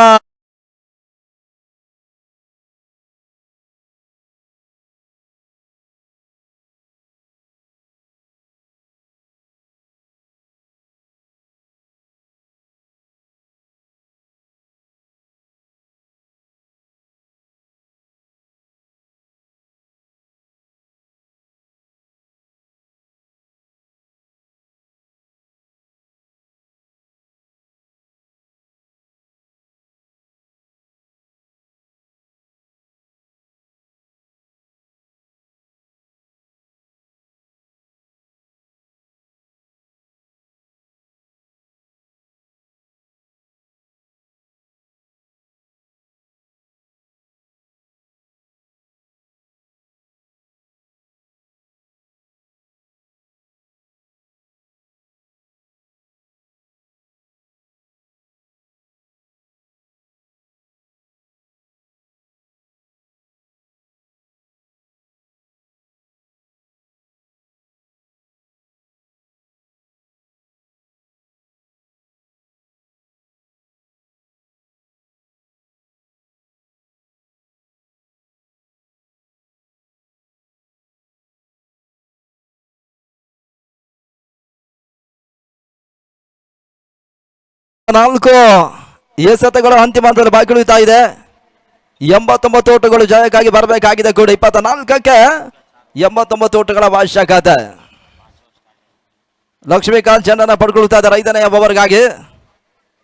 ನಾಲ್ಕು ಎಸೆತಗಳು ಅಂತಿಮ ಹಂತದಲ್ಲಿ ಬಾಕಿ ಉಳಿತಾ ಇದೆ. 89 ಓಟಗಳು ಜಯಕ್ಕಾಗಿ ಬರಬೇಕಾಗಿದೆ ಕೂಡ. 24ಕ್ಕೆ 89 ಓಟಗಳ ಅವಶ್ಯಕತೆ. ಲಕ್ಷ್ಮೀಕಾಂತ್ ಚೆಂಡನ್ನು ಪಡ್ಕೊಳ್ತಾ ಇದ್ದಾರೆ 5ನೆಯ ಓವರ್ಗಾಗಿ.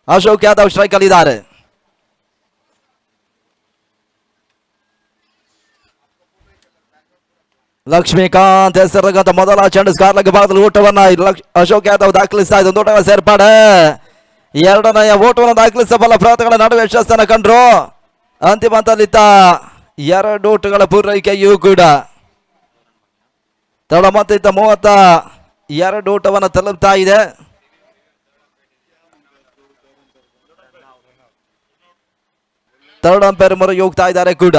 ಅಶೋಕ್ ಯಾದವ್ ಸ್ಟ್ರೈಕ್ ಅಲ್ಲಿ ಇದ್ದಾರೆ. ಲಕ್ಷ್ಮೀಕಾಂತ್ ಹೆಸರಾಗಂತ ಮೊದಲ ಚೆಂಡು ಸ್ಕಾರ್ಲಕ್ಕೆ ಭಾಗದಲ್ಲಿ ಓಟವನ್ನ ಅಶೋಕ್ ಯಾದವ್ ದಾಖಲಿಸ್ತಾ ಇದೆ. ಒಂದು ಓಟಗಳ ಸೇರ್ಪಡೆ. 2ನೆಯ ಓಟವನ್ನು ದಾಖಲಿಸಬಲ್ಲ ಪ್ರಯತ್ನಗಳ ನಡುವೆ ಯಶಸ್ಸನ್ನು ಕಂಡ್ರು. ಅಂತಿಮ ಹಂತದಲ್ಲಿದ್ದ 2 ಓಟಗಳ ಪೂರೈಕೆಯೂ ಕೂಡ ತಡ ಮತ್ತೆ 32 ಓಟವನ್ನು ತಲುಪ್ತಾ ಇದೆ. ಥರ್ಡ್ ಅಂಪೈರ್ ಮೊರೆ ಹೋಗ್ತಾ ಇದ್ದಾರೆ ಕೂಡ.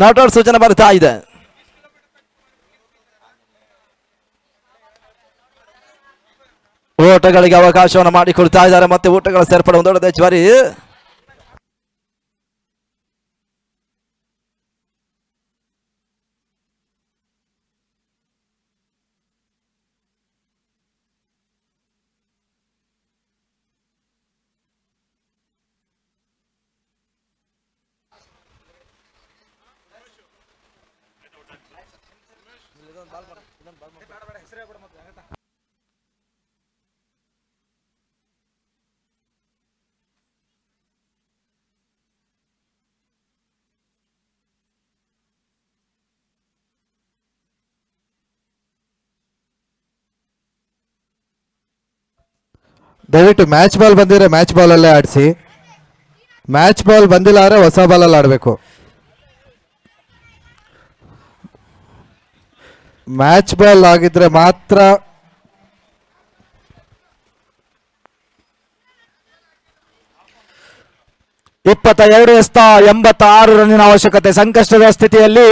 ನಾಟ್ ಔಟ್ ಸೂಚನೆ ಬರ್ತಾ ಇದೆ. ಓಟಗಳಿಗೆ ಅವಕಾಶವನ್ನು ಮಾಡಿಕೊಡ್ತಾ ಇದ್ದಾರೆ, ಮತ್ತೆ ಓಟಗಳ ಸೇರ್ಪಡೆ ಒಂದೊಳ್ಳೆ ಜ್ವರಿ. ದಯವಿಟ್ಟು ಮ್ಯಾಚ್ ಬಾಲ್ ಬಂದಿದ್ರೆ ಮ್ಯಾಚ್ ಬಾಲಲ್ಲೇ ಆಡಿಸಿ. ಮ್ಯಾಚ್ ಬಾಲ್ ಬಂದಿಲ್ಲ ಅಂದರೆ ಹೊಸ ಬಾಲಲ್ಲಿ ಆಡಬೇಕು. ಮ್ಯಾಚ್ ಬಾಲ್ ಆಗಿದ್ರೆ ಮಾತ್ರ 22-86 ರನ್ನಿನ ಅವಶ್ಯಕತೆ. ಸಂಕಷ್ಟದ ಸ್ಥಿತಿಯಲ್ಲಿ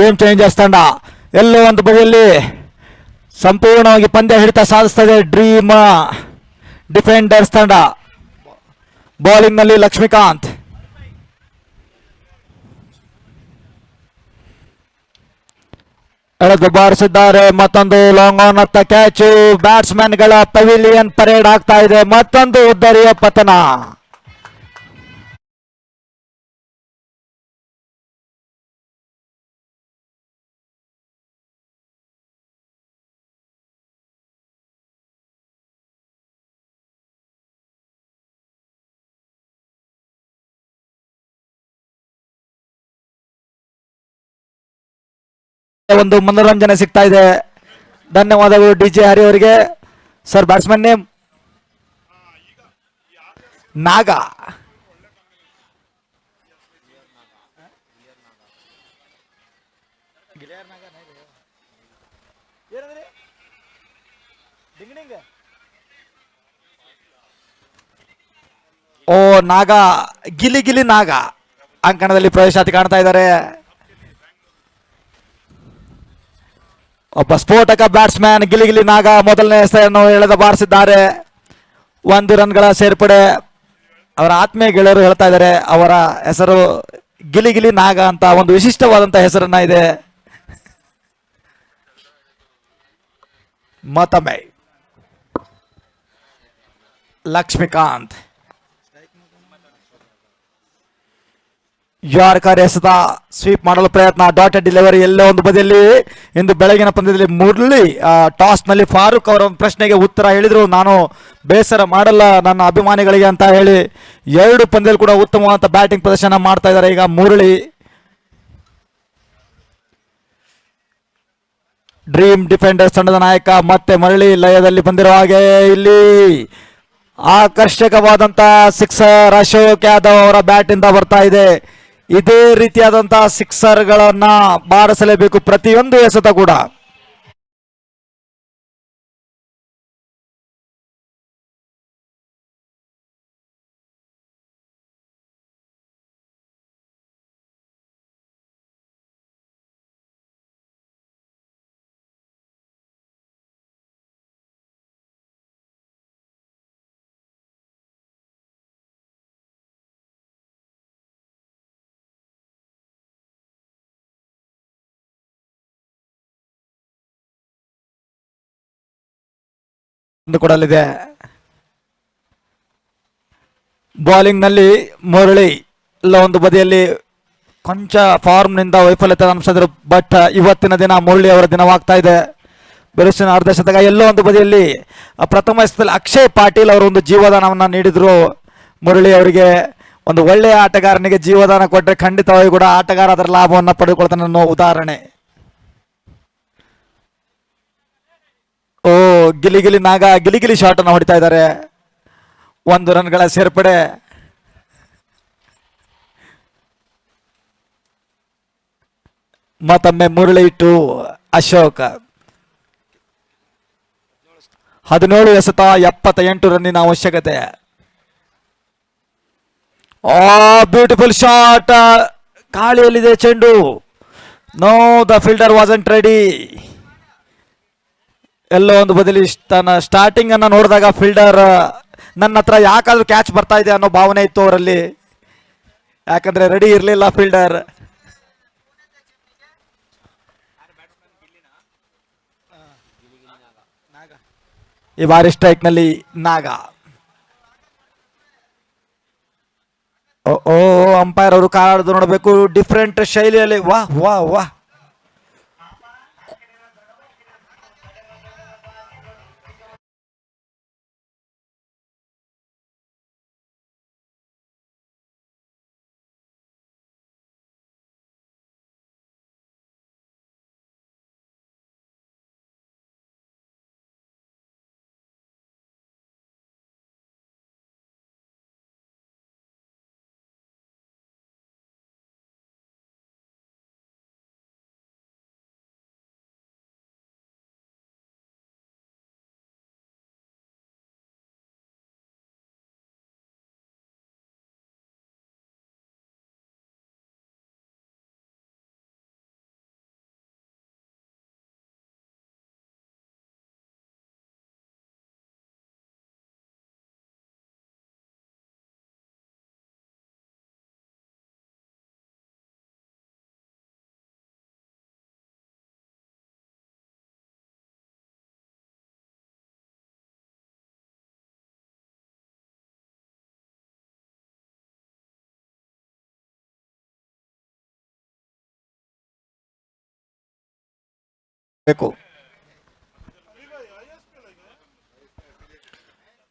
ಗೇಮ್ ಚೇಂಜರ್ಸ್ ತಂಡ ಎಲ್ಲೋ ಒಂದು ಬದಿಯಲ್ಲಿ ಸಂಪೂರ್ಣವಾಗಿ ಪಂದ್ಯ ಹಿಡಿತ ಸಾಧಿಸ್ತದೆ ಡ್ರೀಮ್ ಡಿಫೆಂಡರ್ಸ್ ತಂಡ. ಬೌಲಿಂಗ್ ನಲ್ಲಿ ಲಕ್ಷ್ಮೀಕಾಂತ್, ಎಳೆದು ಬಾರಿಸಿದ್ದಾರೆ. ಮತ್ತೊಂದು ಲಾಂಗ್ ಆನ್ ಅತ್ತ ಕ್ಯಾಚು. ಬ್ಯಾಟ್ಸ್ಮನ್ ಗಳ ಪವಿಲಿಯನ್ ಪರೇಡ್ ಆಗ್ತಾ ಇದೆ. ಮತ್ತೊಂದು ಉದ್ದರಿಯ ಪತನ. ಒಂದು ಮನೋರಂಜನೆ ಸಿಗ್ತಾ ಇದೆ. ಧನ್ಯವಾದಗಳು DJ ಹರಿ ಅವರಿಗೆ. ಸರ್, ಬ್ಯಾಟ್ಸ್ಮನ್ ನೇಮ್ ನಾಗ. ಓ ನಾಗ, ಗಿಲಿ ಗಿಲಿ ನಾಗ ಅಂಕಣದಲ್ಲಿ ಪ್ರವೇಶಾತಿ ಕಾಣ್ತಾ ಇದ್ದಾರೆ. ಒಬ್ಬ ಸ್ಫೋಟಕ ಬ್ಯಾಟ್ಸ್ಮನ್ ಗಿಲಿಗಿಲಿ ನಾಗ ಮೊದಲನೇ ಎಸೆಯನ್ನು ಎಳೆದ ಬಾರಿಸಿದ್ದಾರೆ. 1 ರನ್ಗಳ ಸೇರ್ಪಡೆ. ಅವರ ಆತ್ಮೀಯ ಗೆಳೆಯರು ಹೇಳ್ತಾ ಇದ್ದಾರೆ ಅವರ ಹೆಸರು ಗಿಲಿಗಿಲಿ ನಾಗ ಅಂತ, ಒಂದು ವಿಶಿಷ್ಟವಾದಂತಹ ಹೆಸರನ್ನ ಇದೆ. ಮತ್ತೊಮ್ಮೆ ಲಕ್ಷ್ಮೀಕಾಂತ್ ಯಾರ್ಕರ್ ಎಸೆತ ಸ್ವೀಪ್ ಮಾಡಲು ಪ್ರಯತ್ನ. ಡಾಟೆಡ್ ಡೆಲಿವರಿ ಎಲ್ಲೋ ಒಂದು ಬದಿಯಲ್ಲಿ. ಇಂದು ಬೆಳಗಿನ ಪಂದ್ಯದಲ್ಲಿ ಮುರಳಿ ಟಾಸ್ ನಲ್ಲಿ ಫಾರೂಕ್ ಅವರ ಒಂದು ಪ್ರಶ್ನೆಗೆ ಉತ್ತರ ಹೇಳಿದ್ರು, ನಾನು ಬೇಸರ ಮಾಡಲ್ಲ ನನ್ನ ಅಭಿಮಾನಿಗಳಿಗೆ ಅಂತ ಹೇಳಿ. 2 ಪಂದ್ಯದಲ್ಲಿ ಕೂಡ ಉತ್ತಮವಾದ ಬ್ಯಾಟಿಂಗ್ ಪ್ರದರ್ಶನ ಮಾಡ್ತಾ ಇದ್ದಾರೆ ಈಗ ಮುರಳಿ. ಡ್ರೀಮ್ ಡಿಫೆಂಡರ್ಸ್ ತಂಡದ ನಾಯಕ ಮತ್ತೆ ಮರಳಿ ಲಯದಲ್ಲಿ ಬಂದಿರುವ ಹಾಗೆ ಇಲ್ಲಿ ಆಕರ್ಷಕವಾದಂತಹ ಸಿಕ್ಸರ್ ಅಶೋಕ್ ಯಾದವ್ ಅವರ ಬ್ಯಾಟ್ ಇಂದ ಬರ್ತಾ ಇದೆ. ಇದೇ ರೀತಿಯಾದಂತಹ ಸಿಕ್ಸರ್ ಗಳನ್ನ ಬಾರಿಸಲೇಬೇಕು ಪ್ರತಿಯೊಂದು ಎಸೆತ ಕೂಡ. ಕೊಡಲಿದೆ ಬೌಲಿಂಗ್ ನಲ್ಲಿ ಮುರಳಿ ಎಲ್ಲ ಒಂದು ಬದಿಯಲ್ಲಿ ಕೊಂಚ ಫಾರ್ಮ್ ನಿಂದ ವೈಫಲ್ಯತೆ ಅನಿಸಿದ್ರು. ಬಟ್ ಇವತ್ತಿನ ದಿನ ಮುರಳಿ ಅವರ ದಿನವಾಗ್ತಾ ಇದೆ. ಬಿರುಸಿನ ಅರ್ಧ ಶತಕ. ಎಲ್ಲೋ ಒಂದು ಬದಿಯಲ್ಲಿ ಪ್ರಥಮ ಎಸೆತದಲ್ಲಿ ಅಕ್ಷಯ್ ಪಾಟೀಲ್ ಅವರು ಒಂದು ಜೀವದಾನವನ್ನ ನೀಡಿದ್ರು ಮುರಳಿ ಅವರಿಗೆ. ಒಂದು ಒಳ್ಳೆಯ ಆಟಗಾರನಿಗೆ ಜೀವದಾನ ಕೊಟ್ಟರೆ ಖಂಡಿತವಾಗಿ ಕೂಡ ಆಟಗಾರ ಅದರ ಲಾಭವನ್ನು ಪಡೆದುಕೊಳ್ತಾನೆ ಅನ್ನೋ ಉದಾಹರಣೆ. ಓ ಗಿಲಿಗಿಲಿ ನಾಗ ಗಿಲಿಗಿಲಿ ಶಾಟ್ ಅನ್ನು ಹೊಡಿತಾ ಇದ್ದಾರೆ. 1 ರನ್ಗಳ ಸೇರ್ಪಡೆ. ಮತ್ತೊಮ್ಮೆ ಮುರಳಿ ಟು ಅಶೋಕ್. 17 ಎಸೆತ 78 ರನ್ನಿನ ಅವಶ್ಯಕತೆ. Beautiful shot. ಗಾಳಿಯಲ್ಲಿದೆ ಚೆಂಡು. No, the fielder wasn't ready. ಎಲ್ಲೋ ಒಂದು ಬದಲಿ ತನ್ನ ಸ್ಟಾರ್ಟಿಂಗ್ ಅನ್ನ ನೋಡಿದಾಗ ಫೀಲ್ಡರ್ ನನ್ನ ಹತ್ರ ಯಾಕಾದ್ರೂ ಕ್ಯಾಚ್ ಬರ್ತಾ ಇದೆ ಅನ್ನೋ ಭಾವನೆ ಇತ್ತು ಅವರಲ್ಲಿ, ಯಾಕಂದ್ರೆ ರೆಡಿ ಇರಲಿಲ್ಲ ಫೀಲ್ಡರ್. ಈ ಬಾರಿ ಸ್ಟ್ರೈಕ್ ನಲ್ಲಿ ನಾಗ. ಓ, ಅಂಪೈರ್ ಅವರು ಕಾದು ನೋಡಬೇಕು ಡಿಫ್ರೆಂಟ್ ಶೈಲಿಯಲ್ಲಿ. ವಾಹ್ ವಾಹ್ ವಾಹ್.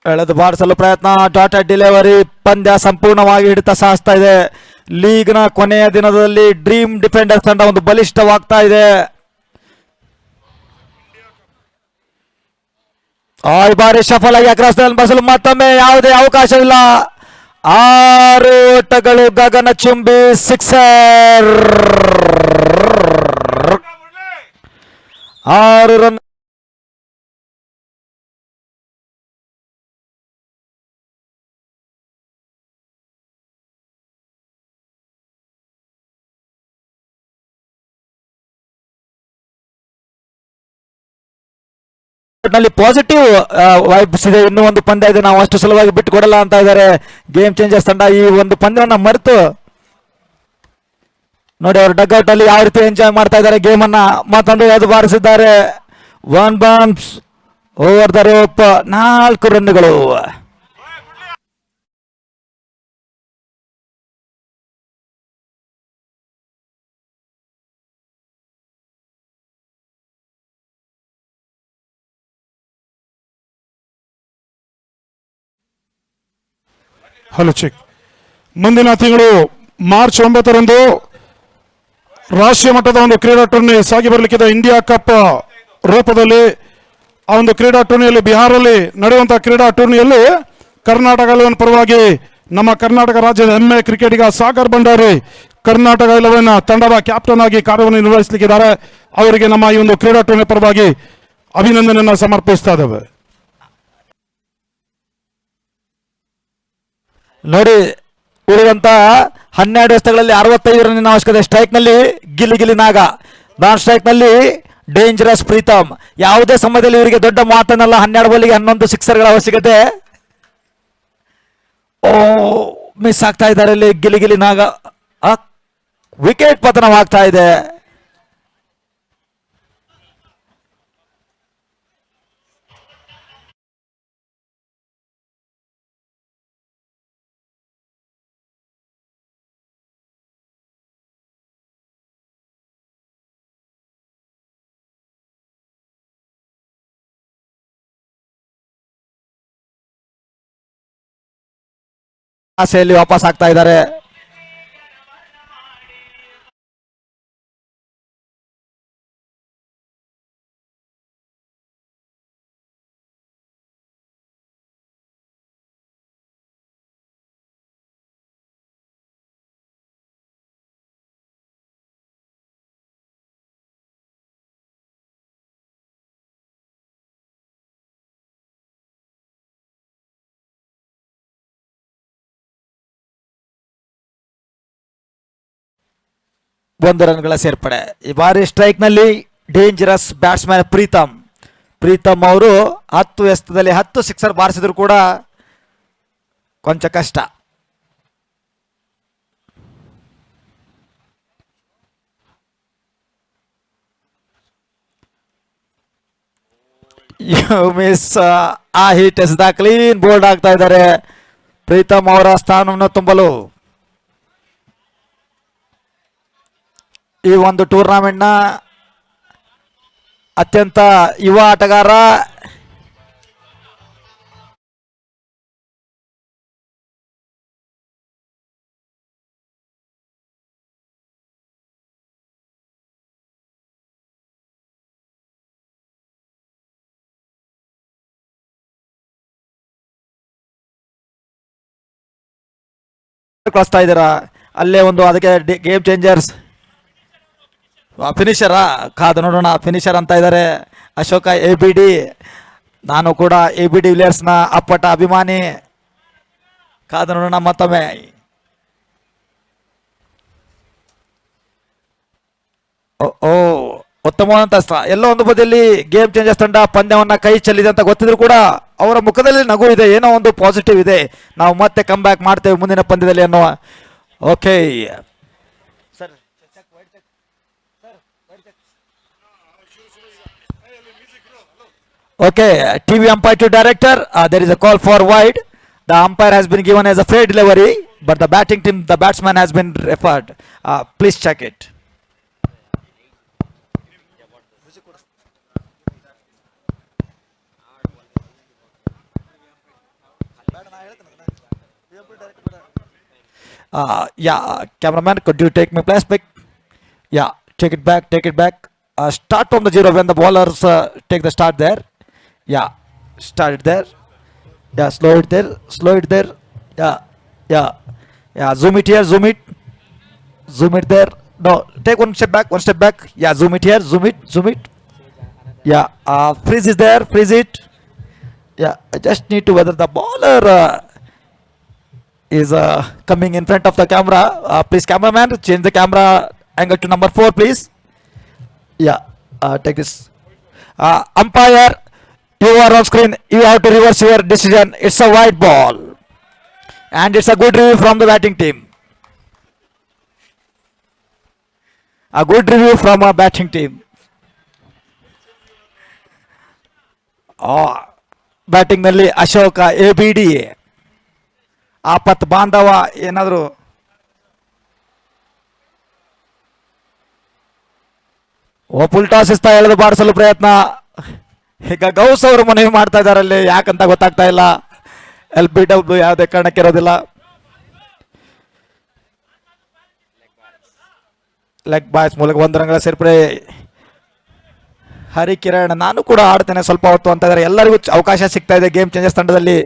ಎಳೆದು ಬಾರಿಸಲು ಪ್ರಯತ್ನ, ಡಾಟೆಡ್ ಡೆಲಿವರಿ. ಪಂದ್ಯ ಸಂಪೂರ್ಣವಾಗಿ ಹಿಡಿತ ಸಾಧಿಸ್ತಾ ಇದೆ. ಲೀಗ್ನ ಕೊನೆಯ ದಿನದಲ್ಲಿ ಡ್ರೀಮ್ ಡಿಫೆಂಡರ್ಸ್ ತಂಡ ಒಂದು ಬಲಿಷ್ಠವಾಗ್ತಾ ಇದೆ. ಈ ಬಾರಿ ಸಫಲ ಆಗಿ ಅಕ್ರಾಸ್ ಬಸಲು ಮತ್ತೊಮ್ಮೆ ಯಾವುದೇ ಅವಕಾಶವಿಲ್ಲ. 6 ಓಟಗಳು ಗಗನ ಚುಂಬಿ ಸಿಕ್ಸರ್. 6 ರನ್. ನಲ್ಲಿ ಪಾಸಿಟಿವ್ ವೈಬ್ಸ್ ಇದೆ. ಇನ್ನೂ ಒಂದು ಪಂದ್ಯ ಇದೆ, ನಾವು ಅಷ್ಟು ಸುಲಭವಾಗಿ ಬಿಟ್ಟು ಕೊಡಲ್ಲ ಅಂತ ಇದ್ದಾರೆ ಗೇಮ್ ಚೇಂಜರ್ಸ್ ತಂಡ. ಈ ಒಂದು ಪಂದ್ಯವನ್ನ ಮರೆತು ನೋಡಿ ಅವರು ಡಗ್ಔಟ್ ಅಲ್ಲಿ ಯಾವ ರೀತಿ ಎಂಜಾಯ್ ಮಾಡ್ತಾ ಇದ್ದಾರೆ ಗೇಮ್ ಅನ್ನ. ಮತ್ತೊಂದು ಎದು ಬಾರಿಸಿದ್ದಾರೆ. 1 ಬೌನ್ಸ್ ಓವರ್ ದ ರೋಪ್, 4 ರನ್ಗಳು. Hello check. ಮುಂದಿನ ತಿಂಗಳು ಮಾರ್ಚ್ 9ರಂದು ರಾಷ್ಟ್ರೀಯ ಮಟ್ಟದ ಒಂದು ಕ್ರೀಡಾ ಟೂರ್ನಿ ಸಾಗಿ ಬರಲಿಕ್ಕಿದೆ ಇಂಡಿಯಾ ಕಪ್ ರೂಪದಲ್ಲಿ. ಆ ಒಂದು ಕ್ರೀಡಾ ಟೂರ್ನಿಯಲ್ಲಿ ಬಿಹಾರಲ್ಲಿ ನಡೆಯುವಂತಹ ಕ್ರೀಡಾ ಟೂರ್ನಿಯಲ್ಲಿ ಕರ್ನಾಟಕ 11 ಪರವಾಗಿ ನಮ್ಮ ಕರ್ನಾಟಕ ರಾಜ್ಯದ ಹೆಮ್ಮೆ ಕ್ರಿಕೆಟಿಗ ಸಾಗರ್ ಭಂಡಾರಿ ಕರ್ನಾಟಕ 11 ತಂಡದ ಕ್ಯಾಪ್ಟನ್ ಆಗಿ ಕಾರ್ಯವನ್ನು ನಿರ್ವಹಿಸಲಿಕ್ಕಿದ್ದಾರೆ. ಅವರಿಗೆ ನಮ್ಮ ಈ ಒಂದು ಕ್ರೀಡಾ ಟೂರ್ನಿ ಪರವಾಗಿ ಅಭಿನಂದನೆಯನ್ನು ಸಮರ್ಪಿಸ್ತಾ ಇದ್ದೇವೆ. ನೋಡಿ ಉಳಿದಂತ 12 ಎಸೆತಗಳಲ್ಲಿ 65 ರನ್ನಿನ ಅವಶ್ಯಕತೆ. ಸ್ಟ್ರೈಕ್ ನಲ್ಲಿ ಗಿಲಿ ಗಿಲಿ ನಾಗ, ನಾನ್ ಸ್ಟ್ರೈಕ್ ನಲ್ಲಿ ಡೇಂಜರಸ್ ಪ್ರೀತಮ್. ಯಾವುದೇ ಸಮಯದಲ್ಲಿ ಇವರಿಗೆ ದೊಡ್ಡ ಮಾತನ್ನಲ್ಲ. 12 ಬಾಲಿಗೆ 11 ಸಿಕ್ಸರ್ಗಳ ಅವಶ್ಯಕತೆ. ಮಿಸ್ ಆಗ್ತಾ ಇದ್ದಾರೆ ಇಲ್ಲಿ ಗಿಲಿ ಗಿಲಿ ನಾಗ. ವಿಕೆಟ್ ಪತನವಾಗ್ತಾ ಇದೆ. ಆಸೆಯಲ್ಲಿ ವಾಪಸ್ ಆಗ್ತಾ ಇದ್ದಾರೆ. 1 ರನ್ಗಳ ಸೇರ್ಪಡೆ. ಈ ಬಾರಿ ಸ್ಟ್ರೈಕ್ ನಲ್ಲಿ ಡೇಂಜರಸ್ ಬ್ಯಾಟ್ಸ್ಮನ್ ಪ್ರೀತಮ್ ಅವರು 10 ಎಸೆತದಲ್ಲಿ 10 ಸಿಕ್ಸರ್ ಬಾರಿಸಿದ್ರು ಕೂಡ ಕೊಂಚ ಕಷ್ಟ. ಮಿಸ್ ಆ ಹಿಟ್ ಎಸೆದ ಕ್ಲೀನ್ ಬೋಲ್ಡ್ ಆಗ್ತಾ ಇದ್ದಾರೆ ಪ್ರೀತಮ್ ಅವರ ಸ್ಥಾನವನ್ನು ತುಂಬಲು. ಈ ಒಂದು ಟೂರ್ನಮೆಂಟ್ನ ಅತ್ಯಂತ ಯುವ ಆಟಗಾರ ಕಳಿಸ್ತಾ ಇದ್ದೀರಾ. ಅಲ್ಲೇ ಒಂದು ಅದಕ್ಕೆ ಗೇಮ್ ಚೇಂಜರ್ಸ್ ಫಿನಿಷರಾ ಕಾದು ನೋಡೋಣ. ಫಿನಿಷರ್ ಅಂತ ಇದ್ದಾರೆ ಅಶೋಕ ABD. ನಾನು ಕೂಡ ABD ವಿಲಿಯರ್ಸ್ನ ಅಪ್ಪಟ ಅಭಿಮಾನಿ. ಕಾದು ನೋಡೋಣ ಮತ್ತೊಮ್ಮೆ. ಓ ಉತ್ತಮವಾದಂತ ಅಸ್ತ್ರ. ಎಲ್ಲೋ ಒಂದು ಬದಿಯಲ್ಲಿ ಗೇಮ್ ಚೇಂಜರ್ಸ್ ತಂಡ ಪಂದ್ಯವನ್ನ ಕೈ ಚೆಲ್ಲಿದೆ ಅಂತ ಗೊತ್ತಿದ್ರು ಕೂಡ ಅವರ ಮುಖದಲ್ಲಿ ನಗು ಇದೆ, ಏನೋ ಒಂದು ಪಾಸಿಟಿವ್ ಇದೆ. ನಾವು ಮತ್ತೆ ಕಮ್ ಬ್ಯಾಕ್ ಮಾಡ್ತೇವೆ ಮುಂದಿನ ಪಂದ್ಯದಲ್ಲಿ ಅನ್ನುವ. Okay sir, okay, TV umpire to director, there is a call for wide. The umpire has been given as a fair delivery, but the batting team, the batsman has been referred. Please check it. Yeah, cameraman, could you take my place back? Yeah, take it back. Start from the zero when the bowlers take the start there. Yeah, start it there. Yeah, slow it there. Yeah. Zoom it here, zoom it there. No, take one step back. Yeah, zoom it here, zoom it. Yeah, freeze is there, freeze it. Yeah, I just need to whether the bowler is coming in front of the camera. Please, cameraman, change the camera angle to number 4, please. Yeah, take this. Umpire, you are on screen. You have to reverse your decision. It's a wide ball, and it's a good review from the batting team. A good review from a batting team. Batting ನಲ್ಲಿ Ashoka ABD. ಆಪತ್ ಬಾಂಧವ ಏನಾದ್ರು full toss ಇಸ್ತಾ ಎಳೆದು ಬಾರಿಸಲು ಪ್ರಯತ್ನ. ಈಗ Gauss ಅವರು ಮನವಿ ಮಾಡ್ತಾ ಇದ್ದಾರೆ, ಅಲ್ಲಿ ಯಾಕಂತ ಗೊತ್ತಾಗ್ತಾ ಇಲ್ಲ. LBW ಯಾವುದೇ ಕಾರಣಕ್ಕೆ ಇರೋದಿಲ್ಲ. ಲೆಗ್ ಬಾಯ್ಸ್ ಮೂಲಕ 1 ರನ್ಗಳ ಸೇರ್ಪಡೆ. ಹರಿಕಿರಣ್, ನಾನು ಕೂಡ ಆಡ್ತೇನೆ ಸ್ವಲ್ಪ ಹೊತ್ತು ಅಂತ ಇದ್ದಾರೆ. ಎಲ್ಲರಿಗೂ ಅವಕಾಶ ಸಿಗ್ತಾ ಇದೆ ಗೇಮ್ ಚೇಂಜರ್ಸ್ ತಂಡದಲ್ಲಿ.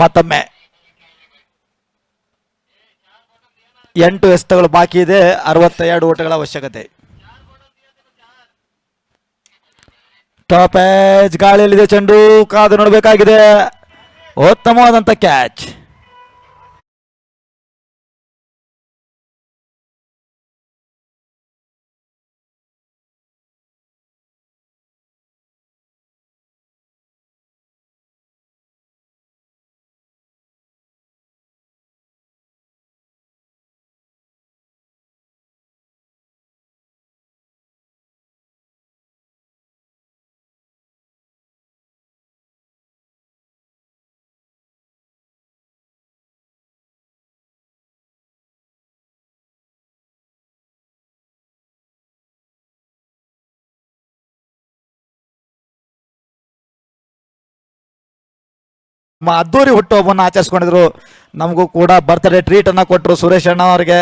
ಮತ್ತೊಮ್ಮೆ 8 ಎಸೆತಗಳು ಬಾಕಿ ಇದೆ, 62 ಓಟಗಳ ಅವಶ್ಯಕತೆ. ಟಾಪ್ ಏಜ್ ಗಾಳಿಯಲ್ಲಿದೆ ಚೆಂಡು, ಕಾದು ನೋಡಬೇಕಾಗಿದೆ. ಉತ್ತಮವಾದಂತ ಕ್ಯಾಚ್. ಅದ್ದೂರಿ ಹುಟ್ಟುಹಬ್ಬವನ್ನು ಆಚರಿಸ್ಕೊಂಡಿದ್ರು. ನಮಗೂ ಕೂಡ ಬರ್ತ್ಡೇ ಟ್ರೀಟ್ ಅನ್ನ ಕೊಟ್ಟರು ಸುರೇಶ್ ಅಣ್ಣ ಅವರಿಗೆ.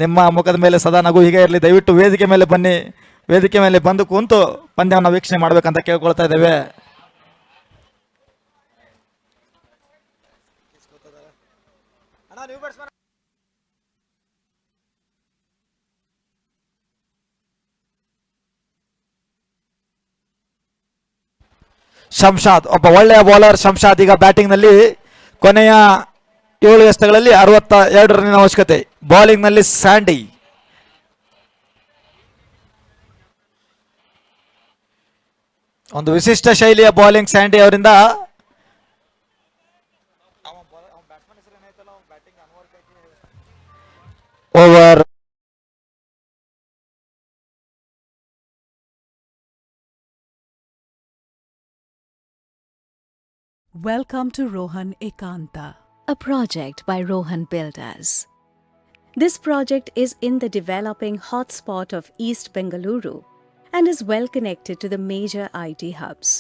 ನಿಮ್ಮ ಮುಖದ ಮೇಲೆ ಸದಾ ನಗು ಹೀಗೆ ಇರಲಿ. ದಯವಿಟ್ಟು ವೇದಿಕೆ ಮೇಲೆ ಬನ್ನಿ, ವೇದಿಕೆ ಮೇಲೆ ಬಂದು ಕೂತು ಪಂದ್ಯವನ್ನು ವೀಕ್ಷಣೆ ಮಾಡ್ಬೇಕಂತ ಕೇಳ್ಕೊಳ್ತಾ ಇದ್ದೇವೆ. ಶಂಶಾದ್ ಒಬ್ಬ ಒಳ್ಳೆಯ ಬೌಲರ್. ಶಂಶಾದ್ ಈಗ ಬ್ಯಾಟಿಂಗ್ ನಲ್ಲಿ ಕೊನೆಯ 7 ಎಸೆತಗಳಲ್ಲಿ 62 ರನ್ನಿನ ಅವಶ್ಯಕತೆ. ಬೌಲಿಂಗ್ ನಲ್ಲಿ ಸ್ಯಾಂಡಿ. ಒಂದು ವಿಶಿಷ್ಟ ಶೈಲಿಯ ಬೌಲಿಂಗ್ ಸ್ಯಾಂಡಿ ಅವರಿಂದ. Over Welcome to Rohan Ekanta. A project by Rohan Builders. This project is in the developing hotspot of East Bengaluru and is well connected to the major IT hubs.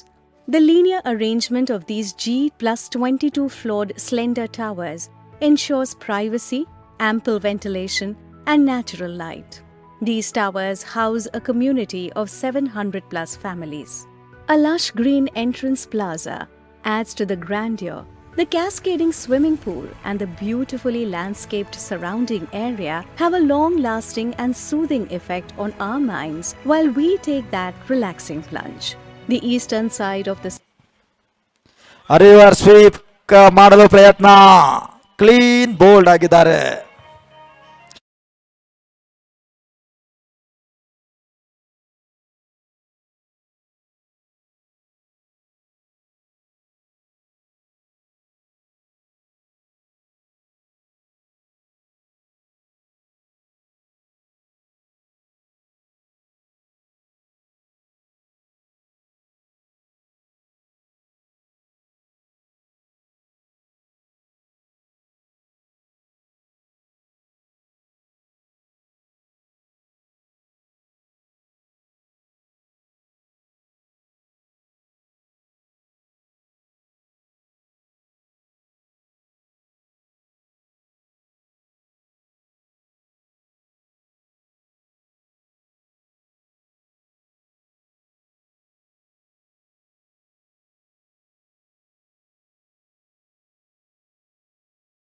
The linear arrangement of these G+22 floored slender towers ensures privacy, ample ventilation, and natural light. These towers house a community of 700 plus families. A lush green entrance plaza adds to the grandeur. The cascading swimming pool and the beautifully landscaped surrounding area have a long-lasting and soothing effect on our minds while we take that relaxing plunge. The eastern side of the reverse sweep ಮಾಡಲು ಪ್ರಯತ್ನ. Clean bold ಆಗಿದ್ದಾರೆ.